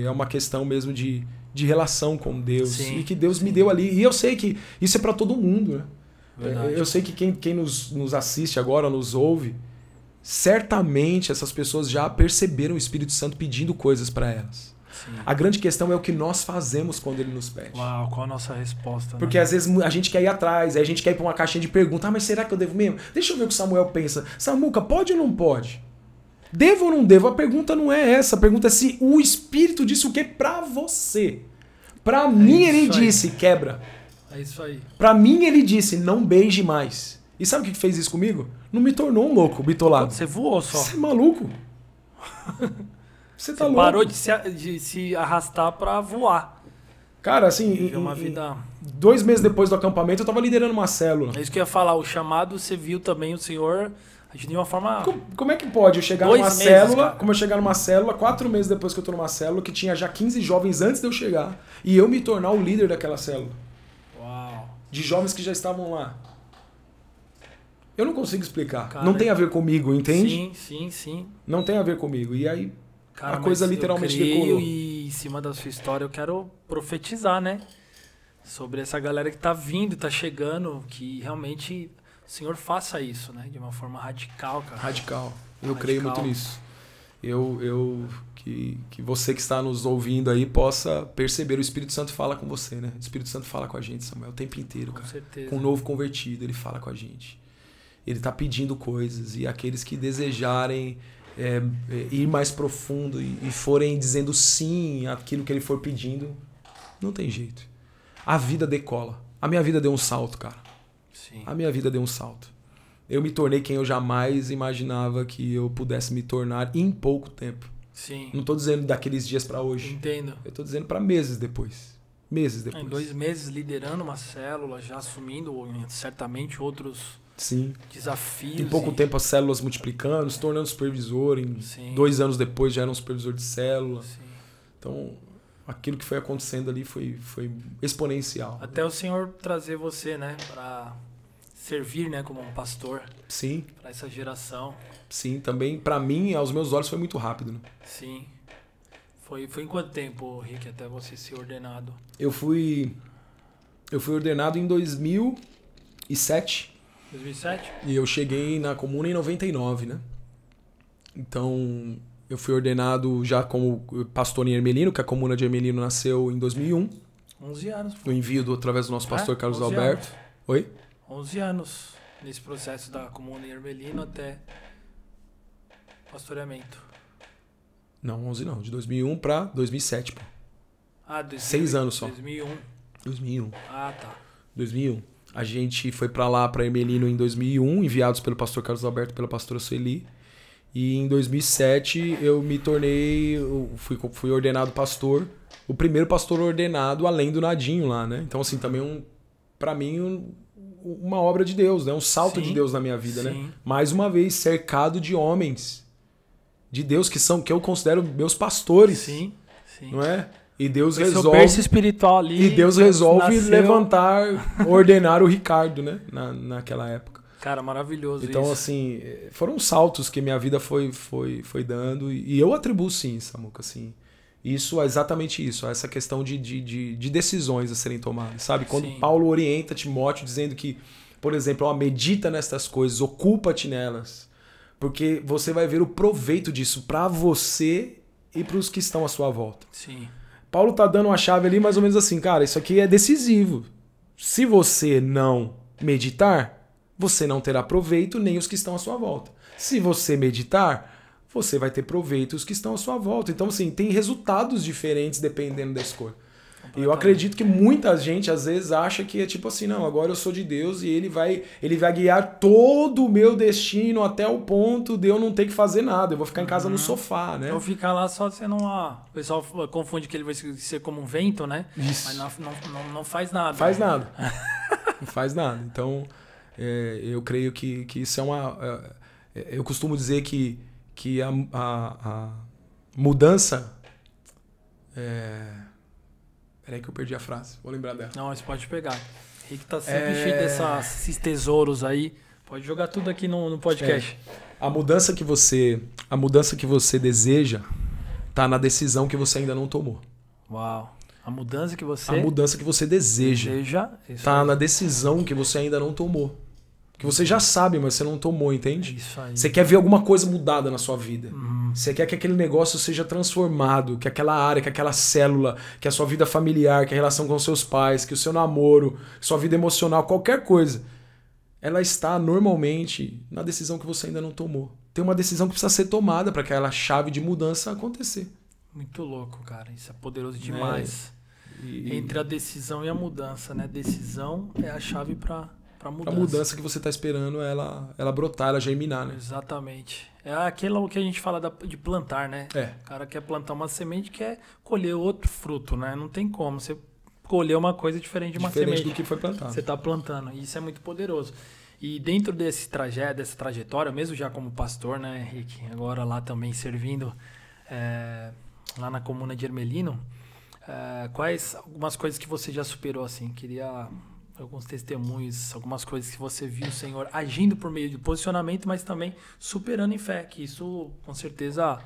é uma questão mesmo de relação com Deus. Sim, e que Deus me deu ali. E eu sei que isso é pra todo mundo, né? Verdade. Eu sei que quem nos assiste agora, nos ouve, certamente essas pessoas já perceberam o Espírito Santo pedindo coisas pra elas. Sim. A grande questão é o que nós fazemos quando ele nos pede. Uau, qual a nossa resposta? Porque né? às vezes a gente quer ir atrás, aí a gente quer ir pra uma caixinha de perguntas. Ah, mas será que eu devo mesmo? Deixa eu ver o que o Samuel pensa. Samuca, pode ou não pode? Devo ou não devo? A pergunta não é essa. A pergunta é se o Espírito disse o que pra você. Pra mim ele disse, quebra. É isso aí. Pra mim ele disse, não beije mais. E sabe o que fez isso comigo? Não me tornou um louco, bitolado. Você voou só. Você é maluco? Você tá louco. Parou de se arrastar pra voar. Cara, assim, uma vida... 2 meses depois do acampamento eu tava liderando uma célula. É isso que eu ia falar, o chamado, você viu também o Senhor agindo de uma forma... Como é que pode eu chegar 2 numa meses, célula, cara. como eu chegar numa célula, 4 meses depois que eu tô numa célula, que tinha já 15 jovens antes de eu chegar, e eu me tornar o líder daquela célula. Uau. De jovens que já estavam lá. Eu não consigo explicar. Cara, não tem a ver comigo, entende? Sim. Não tem a ver comigo. E aí Cara, a coisa mas literalmente eu creio decolou. E em cima da sua história eu quero profetizar, né? Sobre essa galera que tá vindo, tá chegando, que realmente o Senhor faça isso, né? De uma forma radical, cara. Radical. Eu Radical. creio muito nisso. Que você que está nos ouvindo aí possa perceber. O Espírito Santo fala com você, né? O Espírito Santo fala com a gente, Samuel, o tempo inteiro, cara. Com certeza. Com o novo convertido, ele fala com a gente. Ele tá pedindo coisas. E aqueles que desejarem ir mais profundo e forem dizendo sim àquilo que ele for pedindo, não tem jeito. A vida decola. A minha vida deu um salto, cara. Sim. A minha vida deu um salto. Eu me tornei quem eu jamais imaginava que eu pudesse me tornar em pouco tempo. Sim. Não tô dizendo daqueles dias pra hoje. Entendo. Eu tô dizendo pra meses depois. Meses depois. Em 2 meses liderando uma célula, já assumindo certamente outros Sim. desafios. Em pouco tempo as células multiplicando, se tornando supervisor. Em Sim. 2 anos depois já era um supervisor de célula. Sim. Então, aquilo que foi acontecendo ali foi exponencial. Até o Senhor trazer você, né, pra servir, né, como um pastor Sim, para essa geração. sim. Também, pra mim, aos meus olhos, foi muito rápido. Né? Sim. Foi em quanto tempo, Rick, até você ser ordenado? Eu fui ordenado em 2007. 2007? E eu cheguei na comuna em 99, né? Então, eu fui ordenado já como pastor em Ermelino, que a comuna de Ermelino nasceu em 2001. 11 anos. No envio através do nosso pastor Carlos 11 Alberto. anos. Oi? 11 anos nesse processo da comuna em Ermelino até pastoreamento. Não, 11 não. De 2001 pra 2007, pô. Ah, 2000, 6 anos só. 2001. 2001. Ah, tá. 2001. A gente foi pra lá, pra Ermelino, em 2001, enviados pelo pastor Carlos Alberto e pela pastora Sueli. E em 2007 eu me tornei, fui ordenado pastor, o primeiro pastor ordenado além do Nadinho lá, né? Então assim, também pra mim uma obra de Deus, né? Um salto Sim, de Deus na minha vida, sim. né? Mais uma vez, cercado de homens de Deus que eu considero meus pastores, Sim. não é? E Deus Esse resolve... seu berço espiritual ali. E Deus resolve nasceu... levantar, ordenar o Ricardo, né? Naquela época. Cara, maravilhoso então, isso. assim, foram saltos que minha vida foi dando. E eu atribuo, sim, Samuca, assim. Isso é exatamente isso. Essa questão de decisões a serem tomadas, sabe? Quando Sim. Paulo orienta Timóteo dizendo que, por exemplo, medita nestas coisas, ocupa-te nelas. Porque você vai ver o proveito disso para você e para os que estão à sua volta. Sim. Paulo tá dando uma chave ali mais ou menos assim, cara, isso aqui é decisivo. Se você não meditar, você não terá proveito nem os que estão à sua volta. Se você meditar, você vai ter proveito os que estão à sua volta. Então, assim, tem resultados diferentes dependendo da escolha. E eu acredito que muita gente, às vezes, acha que é tipo assim, não, agora eu sou de Deus e ele vai guiar todo o meu destino até o ponto de eu não ter que fazer nada. Eu vou ficar em casa no sofá, né? Eu ficar lá só sendo uma... O pessoal confunde que ele vai ser como um vento, né? Isso. Mas não faz nada. Faz né? nada. Não faz nada. Então, eu creio que isso é uma... eu costumo dizer que a mudança... Peraí que eu perdi a frase. Vou lembrar dela. Não, você pode pegar. Rick tá sempre cheio desses tesouros aí. Pode jogar tudo aqui no podcast. A mudança que você deseja tá na decisão que você ainda não tomou. Uau. A mudança que você... A mudança que você deseja tá na decisão que você ainda não tomou. Que você já sabe, mas você não tomou, entende? Isso aí. Você quer ver alguma coisa mudada na sua vida. Você quer que aquele negócio seja transformado, que aquela área, que aquela célula, que a sua vida familiar, que a relação com os seus pais, que o seu namoro, que sua vida emocional, qualquer coisa, ela está normalmente na decisão que você ainda não tomou. Tem uma decisão que precisa ser tomada para aquela chave de mudança acontecer. Muito louco, cara. Isso é poderoso demais. Entre a decisão e a mudança, né? Decisão é a chave para mudança. A mudança que você está esperando ela brotar, ela germinar, né? Exatamente. É aquilo que a gente fala de plantar, né? O cara quer plantar uma semente, quer colher outro fruto, né? Não tem como você colher uma coisa diferente de uma semente. Diferente do que foi plantado. Você está plantando. E isso é muito poderoso. E dentro dessa trajetória, mesmo já como pastor, né, Henrique? Agora lá também servindo lá na comuna de Ermelino. Quais algumas coisas que você já superou, assim? Queria... alguns testemunhos, algumas coisas que você viu o Senhor agindo por meio de posicionamento, mas também superando em fé, que isso com certeza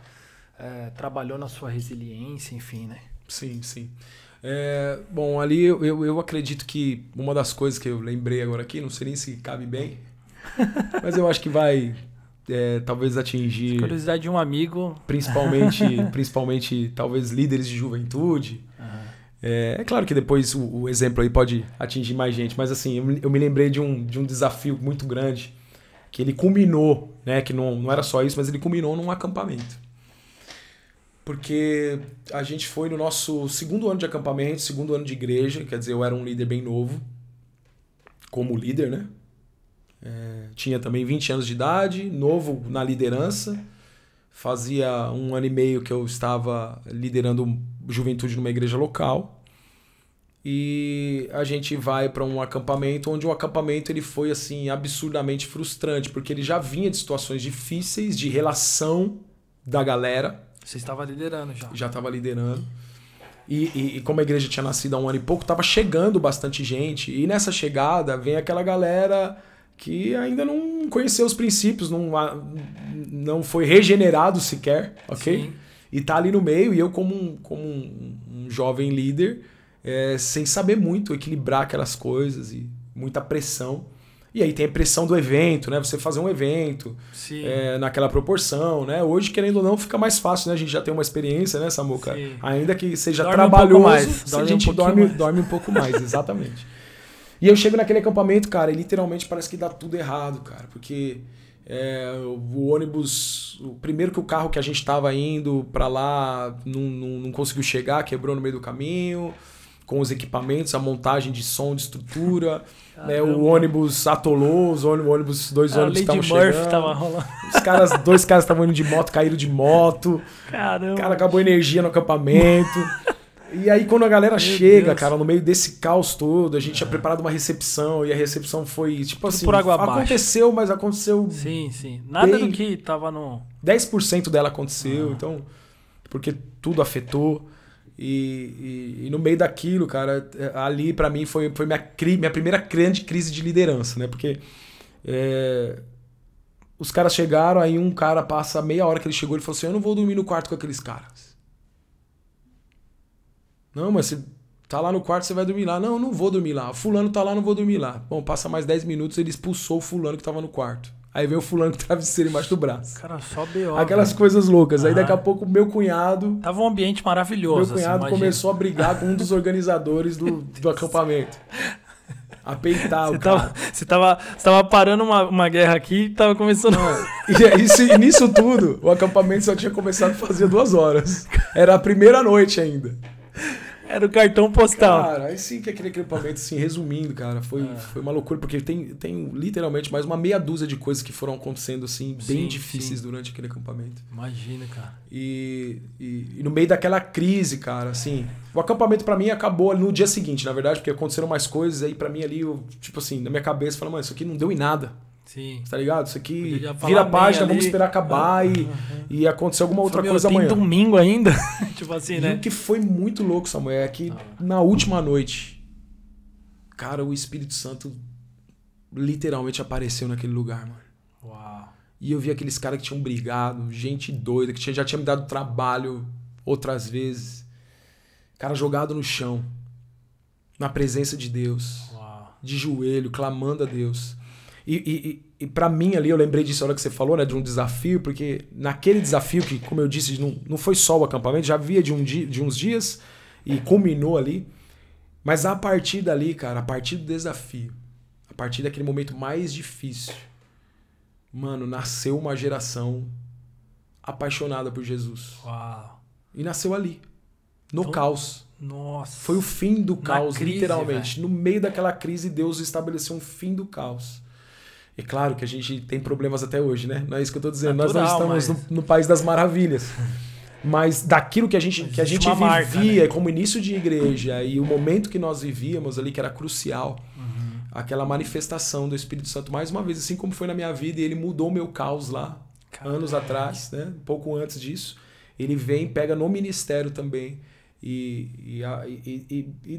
trabalhou na sua resiliência, enfim, né? Sim, sim. Bom, ali eu acredito que uma das coisas que eu lembrei agora aqui, não sei nem se cabe bem, mas eu acho que vai talvez atingir... Curiosidade de um amigo. Principalmente talvez líderes de juventude. É claro que depois o exemplo aí pode atingir mais gente, mas assim, eu me lembrei de um desafio muito grande, que ele culminou, né, que não era só isso, mas ele culminou num acampamento. Porque a gente foi no nosso segundo ano de acampamento, segundo ano de igreja, quer dizer, eu era um líder bem novo, como líder, né? Tinha também 20 anos de idade, novo na liderança, fazia 1 ano e meio que eu estava liderando juventude numa igreja local e a gente vai para um acampamento onde o acampamento ele foi assim absurdamente frustrante, porque ele já vinha de situações difíceis de relação da galera. Você estava liderando já. Já estava liderando. E como a igreja tinha nascido há 1 ano e pouco, estava chegando bastante gente. E nessa chegada vem aquela galera que ainda não conheceu os princípios, não foi regenerado sequer, ok? Sim. E tá ali no meio, e eu como um jovem líder, sem saber muito equilibrar aquelas coisas, e muita pressão. E aí tem a pressão do evento, né? Você fazer um evento naquela proporção, né? Hoje, querendo ou não, fica mais fácil, né? A gente já tem uma experiência, né, Samuca? Sim. Ainda que seja trabalhoso, a gente dorme um pouco mais, exatamente. E eu chego naquele acampamento, cara, e literalmente parece que dá tudo errado, cara. Porque o ônibus, primeiro que o carro que a gente estava indo para lá não conseguiu chegar, quebrou no meio do caminho, com os equipamentos, a montagem de som, de estrutura, né, o ônibus atolou, dois ônibus estavam chegando. Tava rolando. Dois caras estavam indo de moto, caíram de moto. Caramba. Cara, acabou a energia no acampamento. E aí quando a galera Meu chega, Deus. cara, no meio desse caos todo, a gente tinha preparado uma recepção e a recepção foi, tipo assim, por água abaixo. aconteceu, mas aconteceu Sim. Nada Bem- do que tava no... 10% dela aconteceu, então, porque tudo afetou. E no meio daquilo, cara, ali pra mim foi minha primeira grande crise de liderança, né? Porque os caras chegaram, aí um cara passa meia hora que ele chegou e falou assim: eu não vou dormir no quarto com aqueles caras. Não, mas você tá lá no quarto, você vai dormir lá. Não, não vou dormir lá. O fulano tá lá, não vou dormir lá. Bom, passa mais 10 minutos, ele expulsou o fulano que tava no quarto. Aí veio o fulano com o travesseiro embaixo do braço. Cara, só B.O. Aquelas velho. coisas loucas. Aí daqui a pouco meu cunhado Tava um ambiente maravilhoso. Meu cunhado assim, começou a brigar com um dos organizadores do acampamento. A peitar o cara. Você tava parando uma guerra aqui e tava começando... E nisso tudo, o acampamento só tinha começado fazia 2 horas. Era a primeira noite ainda. Era o cartão postal. Cara, aí sim que aquele acampamento, assim, resumindo, cara, foi uma loucura, porque tem literalmente mais uma meia dúzia de coisas que foram acontecendo, assim, bem Sim, difíceis sim. durante aquele acampamento. Imagina, cara. E no meio daquela crise, cara, assim, o acampamento pra mim acabou no dia seguinte, na verdade, porque aconteceram mais coisas, aí pra mim ali, eu, tipo assim, na minha cabeça, eu falei, mano, isso aqui não deu em nada, Sim. tá ligado? Isso aqui Podia falar vira a bem página, ali. vamos esperar acabar e acontecer alguma outra Meu, coisa tem amanhã. domingo ainda? Tipo assim, E né? o que foi muito louco, Samuel, é que na última noite, cara, o Espírito Santo literalmente apareceu naquele lugar, mano. Uau. E eu vi aqueles caras que tinham brigado, gente doida, que já tinha me dado trabalho outras vezes. Cara jogado no chão, na presença de Deus, Uau. de joelho, clamando a Deus. E pra mim ali, eu lembrei disso na hora que você falou, né, de um desafio, porque naquele desafio que, como eu disse, não foi só o acampamento, já havia de uns dias e culminou ali. Mas a partir dali, cara, a partir do desafio, a partir daquele momento mais difícil, mano, nasceu uma geração apaixonada por Jesus. Uau. E nasceu ali, no Então, caos. Nossa. Foi o fim do caos, crise, literalmente. No meio daquela crise, Deus estabeleceu um fim do caos. É claro que a gente tem problemas até hoje, né? Não é isso que eu tô dizendo. Natural, Nós não estamos no país das maravilhas. Mas daquilo que a gente Existe uma marca, vivia, né? como início de igreja, e o momento que nós vivíamos ali, que era crucial, aquela manifestação do Espírito Santo, mais uma vez, assim como foi na minha vida, e ele mudou o meu caos lá, anos atrás, né? Um pouco antes disso. Ele vem, pega no ministério também e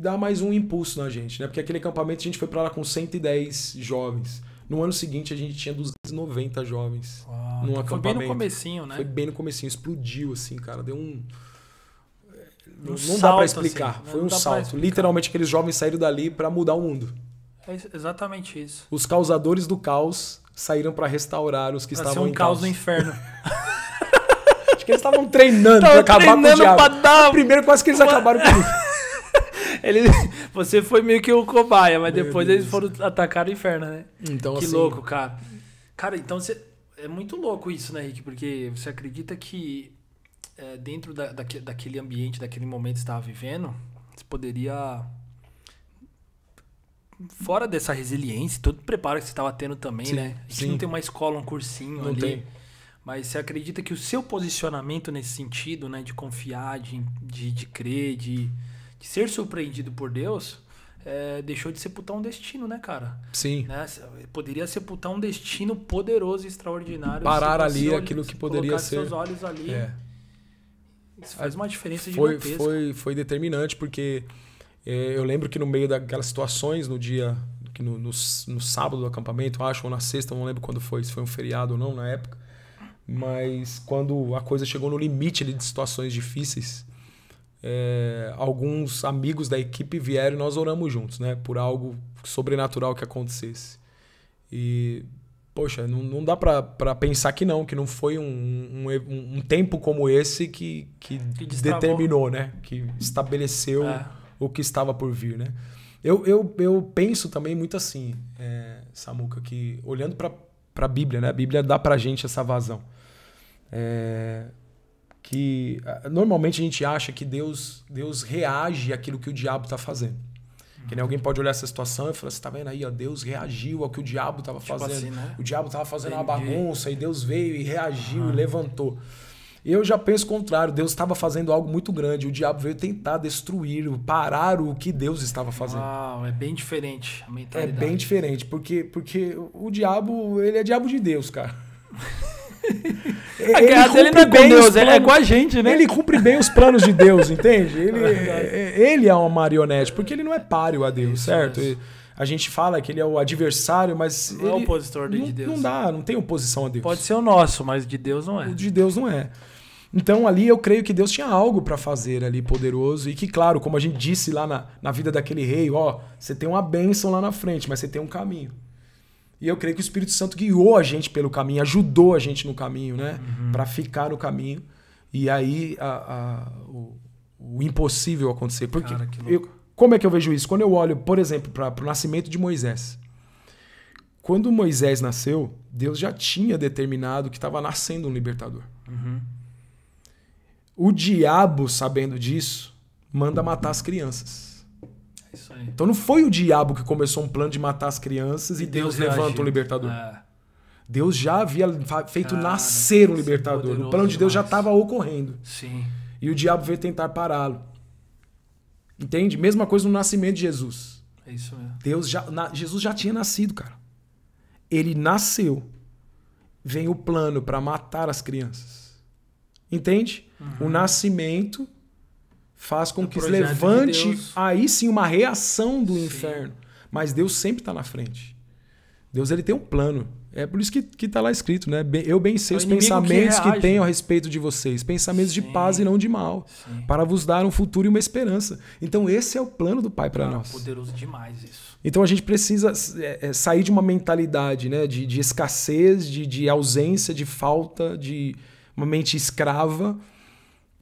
dá mais um impulso na gente, né? Porque aquele acampamento a gente foi para lá com 110 jovens. No ano seguinte a gente tinha 290 jovens. Uau. Num Então foi bem acampamento. no comecinho, né? Foi bem no comecinho, explodiu assim, cara, deu não salto, dá pra explicar, assim, foi não um dá pra salto. explicar. Literalmente aqueles jovens saíram dali para mudar o mundo. É exatamente isso. Os causadores do caos saíram para restaurar os que Pra ser estavam um em caos caos. no inferno. Acho que eles estavam treinando para acabar com o diabo. pra dar... Primeiro quase que eles acabaram comigo. Você foi meio que o cobaia, mas Meu depois Deus. eles foram atacar o inferno, né? Então, Que assim, louco, cara. Cara, então é muito louco isso, né, Rick? Porque você acredita que dentro daquele ambiente, daquele momento que você estava vivendo, você poderia... Fora dessa resiliência, todo o preparo que você estava tendo também, Sim, né? A gente sim. não tem uma escola, um cursinho Não ali. tem. Mas você acredita que o seu posicionamento nesse sentido, né? De confiar, de crer, de ser surpreendido por Deus, deixou de sepultar um destino, né, cara? Sim. Né? Poderia sepultar um destino poderoso e extraordinário. Parar se ali você aquilo que poderia colocasse ser. seus olhos ali. É. Isso faz uma diferença Foi, gigantesca. foi determinante, porque eu lembro que no meio daquelas situações, no dia, no sábado do acampamento, acho, ou na sexta, não lembro quando foi, se foi um feriado ou não na época, mas quando a coisa chegou no limite ali de situações difíceis, alguns amigos da equipe vieram e nós oramos juntos, né, por algo sobrenatural que acontecesse. E, poxa, não dá pra pensar que não foi um tempo como esse que destravou. determinou, né, que estabeleceu o que estava por vir, né. Eu penso também muito assim, Samuca, que olhando para a Bíblia, né, a Bíblia dá pra gente essa vazão. Que normalmente a gente acha que Deus reage àquilo que o diabo está fazendo. Que nem alguém pode olhar essa situação e falar, você tá vendo aí, ó, Deus reagiu ao que o diabo estava fazendo. Assim, né? O diabo estava fazendo uma Entendi. bagunça e Deus veio e reagiu e levantou. Eu já penso o contrário. Deus estava fazendo algo muito grande. O diabo veio tentar destruir, parar o que Deus estava fazendo. Uau, é bem diferente a É mentalidade. bem diferente, porque o diabo, ele é diabo de Deus, cara. A guerra dele não é com Deus, é com a gente, né? Ele cumpre bem os planos de Deus, entende? Ele é uma marionete, porque ele não é páreo a Deus, certo? A gente fala que ele é o adversário, mas não é opositor de Deus. Não tem oposição a Deus. Pode ser o nosso, mas de Deus não é. O de Deus não é. Então ali eu creio que Deus tinha algo para fazer ali poderoso e que, claro, como a gente disse lá na vida daquele rei, ó, você tem uma bênção lá na frente, mas você tem um caminho. E eu creio que o Espírito Santo guiou a gente pelo caminho, ajudou a gente no caminho, né? Para ficar no caminho. E aí o impossível acontecer. Porque Cara, que louco. como é que eu vejo isso? Quando eu olho, por exemplo, para o nascimento de Moisés. Quando Moisés nasceu, Deus já tinha determinado que estava nascendo um libertador. O diabo, sabendo disso, manda matar as crianças. É isso aí. Então não foi o diabo que começou um plano de matar as crianças e Deus levanta um libertador. Deus já havia feito nascer um libertador. O plano de Deus já estava ocorrendo. Sim. E o diabo veio tentar pará-lo. Entende? Mesma coisa no nascimento de Jesus. É isso mesmo. Jesus já tinha nascido, cara. Ele nasceu. Vem o plano para matar as crianças. Entende? O nascimento faz com que se levante aí sim uma reação do inferno. Mas Deus sempre está na frente. Deus ele tem um plano. É por isso que está lá escrito, né? Eu bem sei os pensamentos que tenho a respeito de vocês. Pensamentos de paz e não de mal. Para vos dar um futuro e uma esperança. Então esse é o plano do Pai para nós. Poderoso demais isso. Então a gente precisa sair de uma mentalidade, né? de escassez, de ausência, de falta, de uma mente escrava,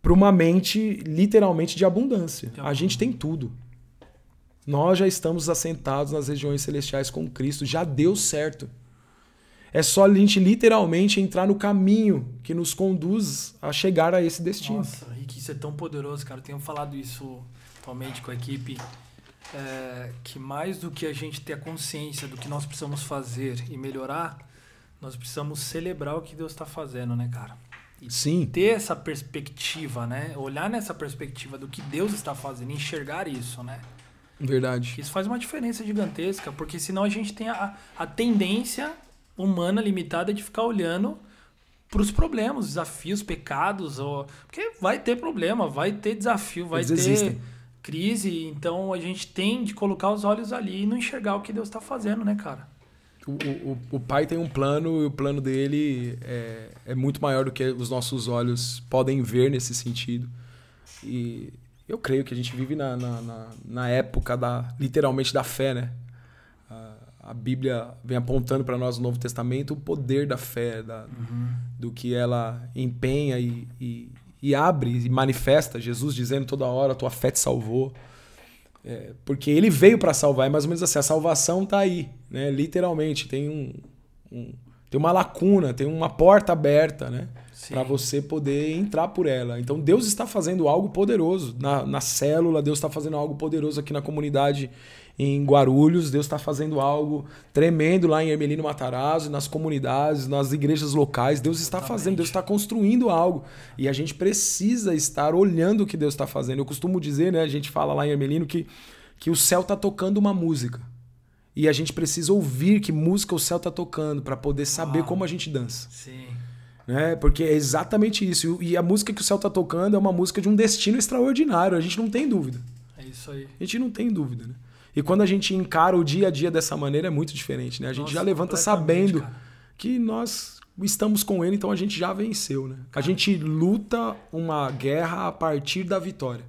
para uma mente literalmente de abundância. A gente tem tudo. Nós já estamos assentados nas regiões celestiais com Cristo. Já deu certo. É só a gente literalmente entrar no caminho que nos conduz a chegar a esse destino. Nossa, Rick, isso é tão poderoso, cara. Eu tenho falado isso atualmente com a equipe. Que mais do que a gente ter a consciência do que nós precisamos fazer e melhorar, nós precisamos celebrar o que Deus está fazendo, né, cara? E Sim. ter essa perspectiva, né? Olhar nessa perspectiva do que Deus está fazendo, enxergar isso, né? Verdade. Isso faz uma diferença gigantesca, porque senão a gente tem a tendência humana limitada de ficar olhando para os problemas, desafios, pecados, porque vai ter problema, vai ter desafio, vai ter crise, então a gente tem de colocar os olhos ali e não enxergar o que Deus está fazendo, né, cara? O Pai tem um plano e o plano dele é muito maior do que os nossos olhos podem ver nesse sentido. E eu creio que a gente vive na época literalmente da fé, né? A Bíblia vem apontando para nós no Novo Testamento o poder da fé, do que ela empenha e abre e manifesta. Jesus dizendo toda hora, a tua fé te salvou. Porque ele veio para salvar, é mais ou menos assim, a salvação está aí, né? Literalmente, tem uma lacuna, tem uma porta aberta, né? Para você poder entrar por ela. Então Deus está fazendo algo poderoso na célula, Deus está fazendo algo poderoso aqui na comunidade em Guarulhos, Deus está fazendo algo tremendo lá em Hermelino Matarazzo, nas comunidades, nas igrejas locais. Deus está fazendo, Deus está construindo algo. E a gente precisa estar olhando o que Deus está fazendo. Eu costumo dizer, né, a gente fala lá em Hermelino que o céu está tocando uma música. E a gente precisa ouvir que música o céu está tocando para poder saber como a gente dança. Sim. Né? Porque é exatamente isso. E a música que o céu está tocando é uma música de um destino extraordinário. A gente não tem dúvida. É isso aí. A gente não tem dúvida, né? E quando a gente encara o dia a dia dessa maneira é muito diferente, né? A gente já levanta sabendo que nós estamos com ele, então a gente já venceu, né? A gente luta uma guerra a partir da vitória.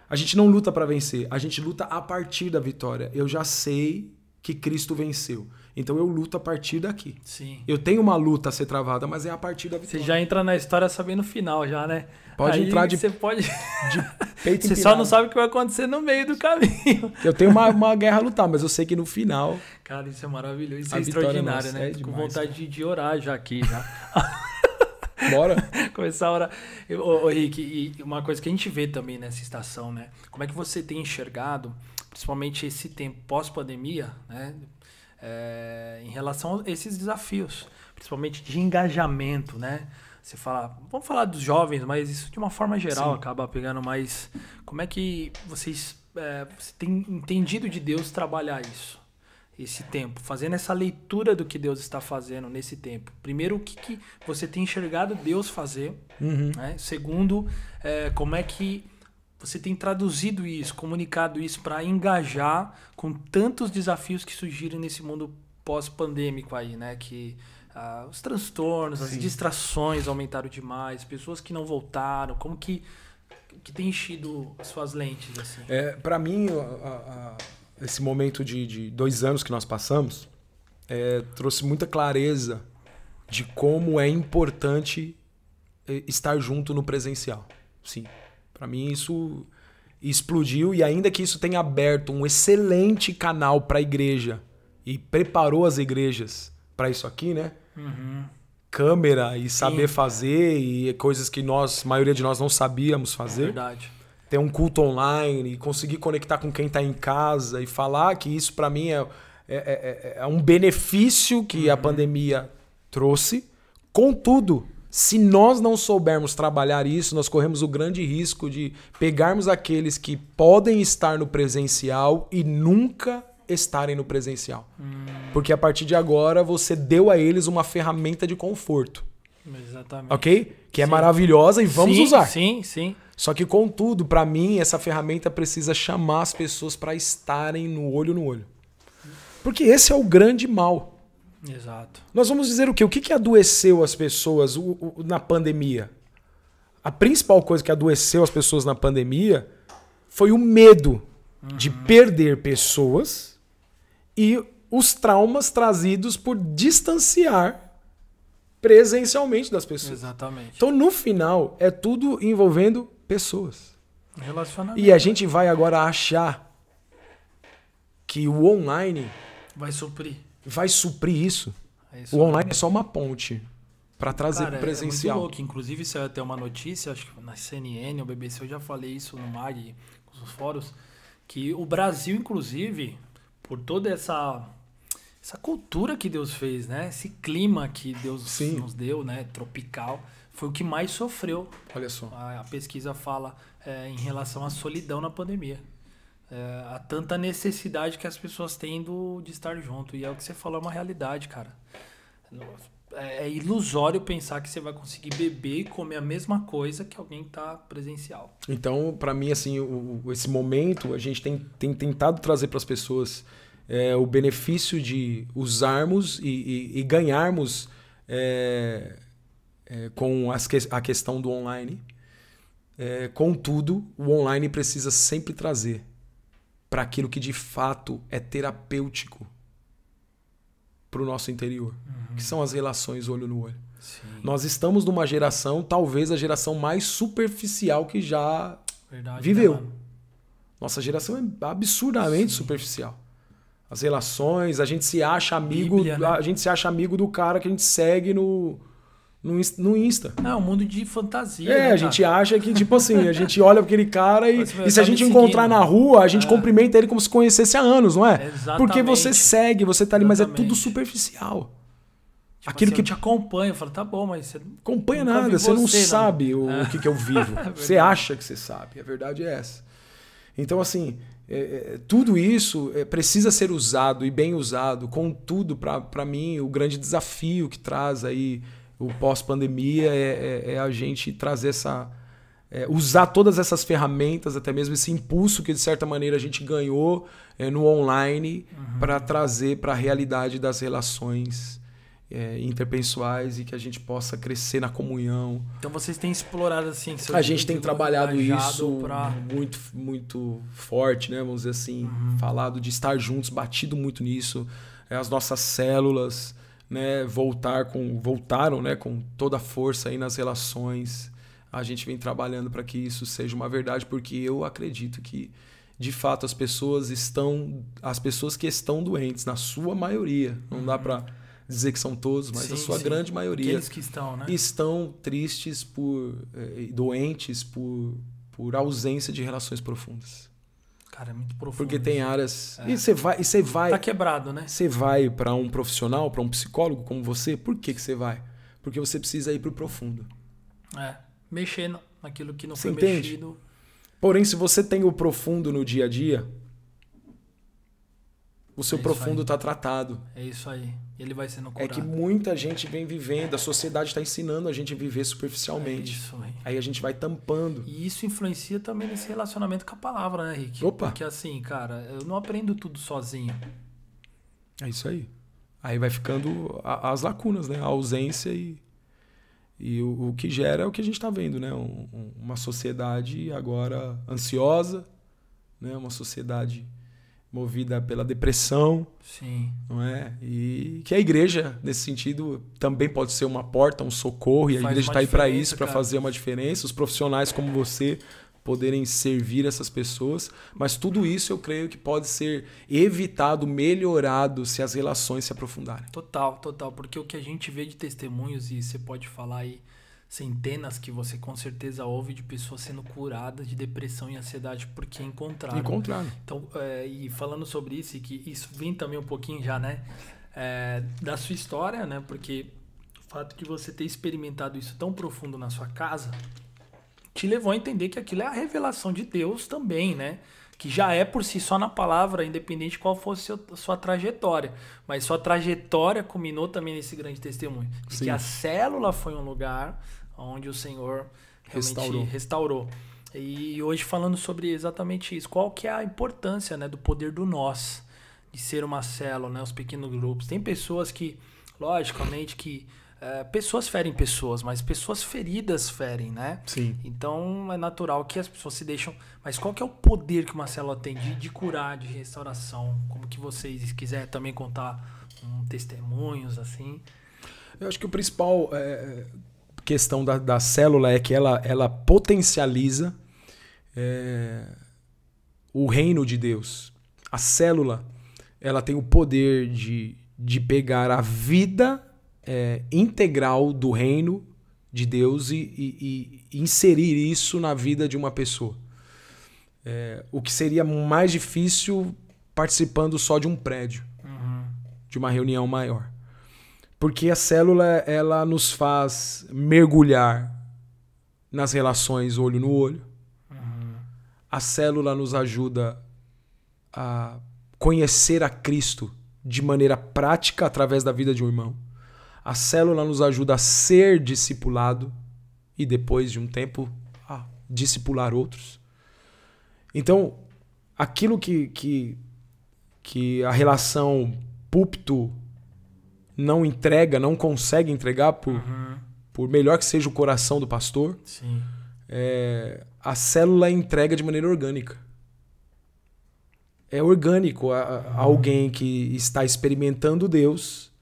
A gente não luta para vencer, a gente luta a partir da vitória. Eu já sei que Cristo venceu. Então eu luto a partir daqui. Sim. Eu tenho uma luta a ser travada, mas é a partir da vitória. Você já entra na história sabendo o final já, né? Pode entrar de você pode de peito Você só não sabe o que vai acontecer no meio do caminho. Eu tenho uma guerra a lutar, mas eu sei que no final... Cara, isso é maravilhoso. Isso é extraordinário, né? Tô com vontade de orar já aqui, já. Bora. Começar a orar. Ô, Rick, e uma coisa que a gente vê também nessa estação, né? Como é que você tem enxergado, principalmente esse tempo pós-pandemia, né? Em relação a esses desafios, principalmente de engajamento, né? Você fala, vamos falar dos jovens, mas isso de uma forma geral Sim. acaba pegando mais. Como é que você tem entendido de Deus trabalhar isso? Esse tempo, fazendo essa leitura do que Deus está fazendo nesse tempo. Primeiro, o que você tem enxergado Deus fazer, né? Segundo, como é que você tem traduzido isso, comunicado isso para engajar com tantos desafios que surgiram nesse mundo pós-pandêmico aí, né? Que os transtornos, as distrações aumentaram demais, pessoas que não voltaram, como que tem enchido suas lentes, assim? Para mim, esse momento de 2 anos que nós passamos trouxe muita clareza de como é importante estar junto no presencial. Sim, para mim isso explodiu, e ainda que isso tenha aberto um excelente canal para a igreja e preparou as igrejas para isso aqui, né? Câmera e saber fazer e coisas que a maioria de nós não sabíamos fazer. Verdade. Ter um culto online e conseguir conectar com quem está em casa e falar que isso para mim é um benefício que a pandemia trouxe. Contudo, se nós não soubermos trabalhar isso, nós corremos o grande risco de pegarmos aqueles que podem estar no presencial e nunca estarem no presencial. Porque a partir de agora você deu a eles uma ferramenta de conforto. Exatamente. Ok? Que é maravilhosa e vamos usar. Sim, sim. Só que, contudo, para mim, essa ferramenta precisa chamar as pessoas para estarem no olho. Porque esse é o grande mal. Exato. Nós vamos dizer o quê? O que adoeceu as pessoas na pandemia? A principal coisa que adoeceu as pessoas na pandemia foi o medo de perder pessoas e os traumas trazidos por distanciar presencialmente das pessoas. Exatamente. Então, no final, é tudo envolvendo pessoas. Relacionamento. E a gente vai agora achar que o online vai suprir isso. isso. O online é só uma ponte para trazer para o É presencial. muito louco. Inclusive, isso é até uma notícia, acho que na CNN ou BBC, eu já falei isso no MAG, nos fóruns, que o Brasil, inclusive, por toda essa cultura que Deus fez, né? Esse clima que Deus nos deu, né? Tropical, foi o que mais sofreu. Olha só. A pesquisa fala em relação à solidão na pandemia. Há tanta necessidade que as pessoas têm de estar junto. E é o que você falou, é uma realidade, cara. É ilusório pensar que você vai conseguir beber e comer a mesma coisa que alguém tá presencial. Então, para mim, assim, esse momento, a gente tem tentado trazer para as pessoas o benefício de usarmos e ganharmos com a questão do online. Contudo, o online precisa sempre trazer para aquilo que de fato é terapêutico para o nosso interior, que são as relações olho no olho. Sim. Nós estamos numa geração, talvez a geração mais superficial que já viveu. Né, Nossa geração é absurdamente superficial. As relações, a gente se acha amigo, Bíblia, né? A gente se acha amigo do cara que a gente segue no Insta. É um mundo de fantasia. Né, a gente acha que, tipo assim, a gente olha pra aquele cara e se a gente me encontrar seguindo. na rua, a gente cumprimenta ele como se conhecesse há anos, não é? Exatamente. Porque você segue, você tá ali, mas é Exatamente. tudo superficial. Tipo Aquilo assim, que eu te acompanha, eu falo, tá bom, mas você acompanha nunca nada, vi você não você, sabe o que eu vivo. Você acha que você sabe, a verdade é essa. Então, assim, tudo isso precisa ser usado e bem usado. Contudo, para mim, o grande desafio que traz aí o pós-pandemia é a gente trazer usar todas essas ferramentas, até mesmo esse impulso que de certa maneira a gente ganhou no online para trazer para a realidade das relações interpessoais e que a gente possa crescer na comunhão. Então vocês têm explorado assim... A gente tem trabalhado isso pra... muito, muito forte, né? Vamos dizer assim, falado de estar juntos, batido muito nisso. As nossas células, né? Voltaram, né? Com toda a força aí nas relações. A gente vem trabalhando para que isso seja uma verdade, porque eu acredito que, de fato, as pessoas que estão doentes, na sua maioria, não dá para dizer que são todos, mas a sua grande maioria, aqueles que estão, né? Estão tristes doentes por ausência de relações profundas. Cara, é muito profundo. Porque tem áreas... E você vai... Tá quebrado, né? Você vai para um profissional, para um psicólogo como você, por que você vai? Porque você precisa ir para o profundo. Mexer naquilo que não Você foi entende? mexido. Porém, se você tem o profundo no dia a dia, o seu profundo está tratado. É isso aí. Ele vai sendo É curado. que muita gente vem vivendo, a sociedade está ensinando a gente a viver superficialmente. É isso aí. Aí a gente vai tampando. E isso influencia também nesse relacionamento com a palavra, né, Rick? Opa! Porque assim, cara, eu não aprendo tudo sozinho. É isso aí. Aí vai ficando as lacunas, né? A ausência e o que gera é o que a gente está vendo, né? Uma sociedade agora ansiosa, né? Uma sociedade movida pela depressão. Sim. Não é? E que a igreja, nesse sentido, também pode ser uma porta, um socorro, e a igreja está aí para isso, para fazer uma diferença. Os profissionais como você poderem servir essas pessoas, mas tudo isso eu creio que pode ser evitado, melhorado, se as relações se aprofundarem. Total, porque o que a gente vê de testemunhos, e você pode falar aí centenas que você com certeza ouve de pessoas sendo curadas de depressão e ansiedade porque encontraram. Então, e falando sobre isso, e que isso vem também um pouquinho já, né, da sua história, né, porque o fato de você ter experimentado isso tão profundo na sua casa te levou a entender que aquilo é a revelação de Deus também, né? Que já é por si só na palavra, independente de qual fosse a sua trajetória. Mas sua trajetória culminou também nesse grande testemunho. De que a célula foi um lugar onde o Senhor realmente restaurou. E hoje falando sobre exatamente isso. Qual que é a importância, né, do poder do nós, de ser uma célula, né, os pequenos grupos. Tem pessoas que, logicamente, que pessoas ferem pessoas, mas pessoas feridas ferem, né? Sim. Então é natural que as pessoas se deixam... Mas qual que é o poder que uma célula tem de curar, de restauração? Como que vocês quiserem também contar testemunhos, assim? Eu acho que o principal questão da célula é que ela potencializa o reino de Deus. A célula, ela tem o poder de pegar a vida integral do reino de Deus e inserir isso na vida de uma pessoa. O que seria mais difícil participando só de um prédio, de uma reunião maior. Porque a célula, ela nos faz mergulhar nas relações olho no olho. A célula nos ajuda a conhecer a Cristo de maneira prática através da vida de um irmão. A célula nos ajuda a ser discipulado e depois de um tempo a discipular outros. Então, aquilo que a relação púlpito não entrega, não consegue entregar por melhor que seja o coração do pastor, Sim. A célula entrega de maneira orgânica. É orgânico alguém que está experimentando Deus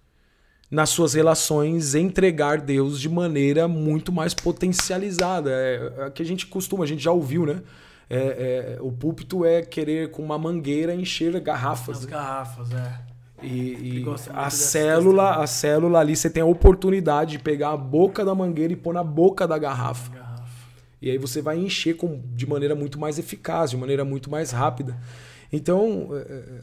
nas suas relações, entregar Deus de maneira muito mais potencializada. É que a gente já ouviu, né? O púlpito é querer com uma mangueira encher garrafas. As né? garrafas, E a célula ali, você tem a oportunidade de pegar a boca da mangueira e pôr na boca da garrafa. E aí você vai encher de maneira muito mais eficaz, de maneira muito mais rápida. Então,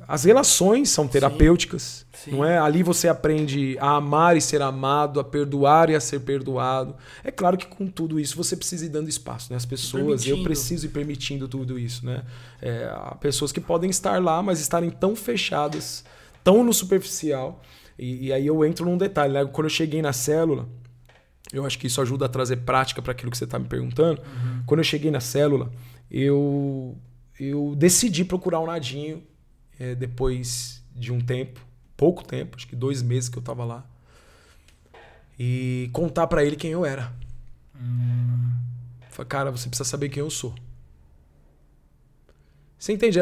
as relações são terapêuticas, Sim. não é? Ali você aprende a amar e ser amado, a perdoar e a ser perdoado. É claro que com tudo isso você precisa ir dando espaço, né? As pessoas, eu preciso ir permitindo tudo isso, né? Há pessoas que podem estar lá, mas estarem tão fechadas, tão no superficial. E aí eu entro num detalhe, né? Quando eu cheguei na célula, eu acho que isso ajuda a trazer prática para aquilo que você está me perguntando. Quando eu cheguei na célula, eu decidi procurar o Nadinho depois de um tempo, pouco tempo, acho que 2 meses que eu estava lá, e contar para ele quem eu era. Falei, cara, você precisa saber quem eu sou. Você entende?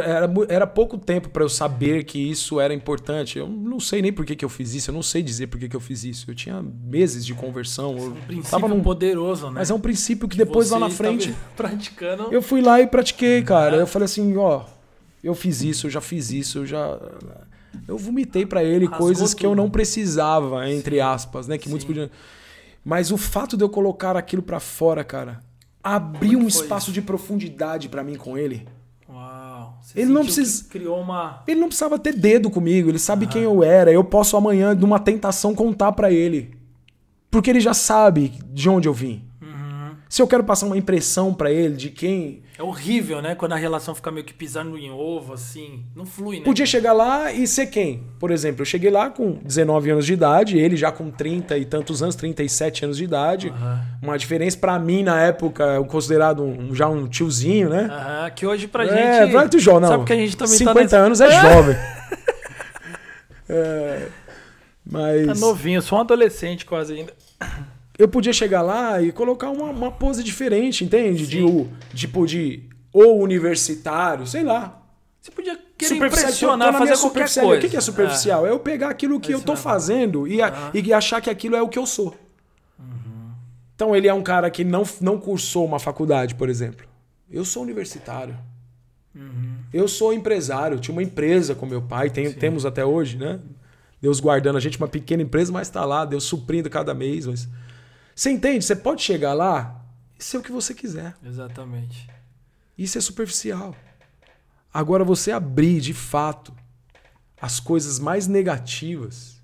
Era pouco tempo para eu saber que isso era importante. Eu não sei nem por que eu fiz isso, eu não sei dizer por que eu fiz isso. Eu tinha meses de conversão. É um princípio poderoso, né? Mas é um princípio que depois lá na frente... praticando... Eu fui lá e pratiquei, cara. Eu falei assim, eu fiz isso, eu já fiz isso, eu vomitei para ele coisas que eu não precisava, entre aspas, né? Que muitos podiam... Mas o fato de eu colocar aquilo para fora, cara, abriu um espaço de profundidade para mim com ele. Ele não precisava ter dedo comigo, ele sabe quem eu era. Eu posso amanhã, numa tentação, contar pra ele. Porque ele já sabe de onde eu vim. Se eu quero passar uma impressão pra ele de quem... É horrível, né? Quando a relação fica meio que pisando em ovo, assim. Não flui, né? Podia chegar lá e ser quem? Por exemplo, eu cheguei lá com 19 anos de idade, ele já com 30 e tantos anos, 37 anos de idade. Uma diferença pra mim, na época, eu considerado já um tiozinho, né? Que hoje pra gente... É, tu jovem, não. Sabe que a gente também 50 anos é jovem. Mas... Tá novinho, sou um adolescente quase ainda. Eu podia chegar lá e colocar uma pose diferente, entende? De ou universitário, sei lá. Você podia querer impressionar, fazer qualquer coisa. O que é superficial? É eu pegar aquilo que eu tô fazendo e achar que aquilo é o que eu sou. Então ele é um cara que não cursou uma faculdade, por exemplo. Eu sou universitário. Eu sou empresário. Tinha uma empresa com meu pai, temos até hoje, né? Deus guardando a gente, uma pequena empresa, mas tá lá, Deus suprindo cada mês. Mas... Você entende? Você pode chegar lá e ser o que você quiser. Exatamente. Isso é superficial. Agora você abrir, de fato, as coisas mais negativas,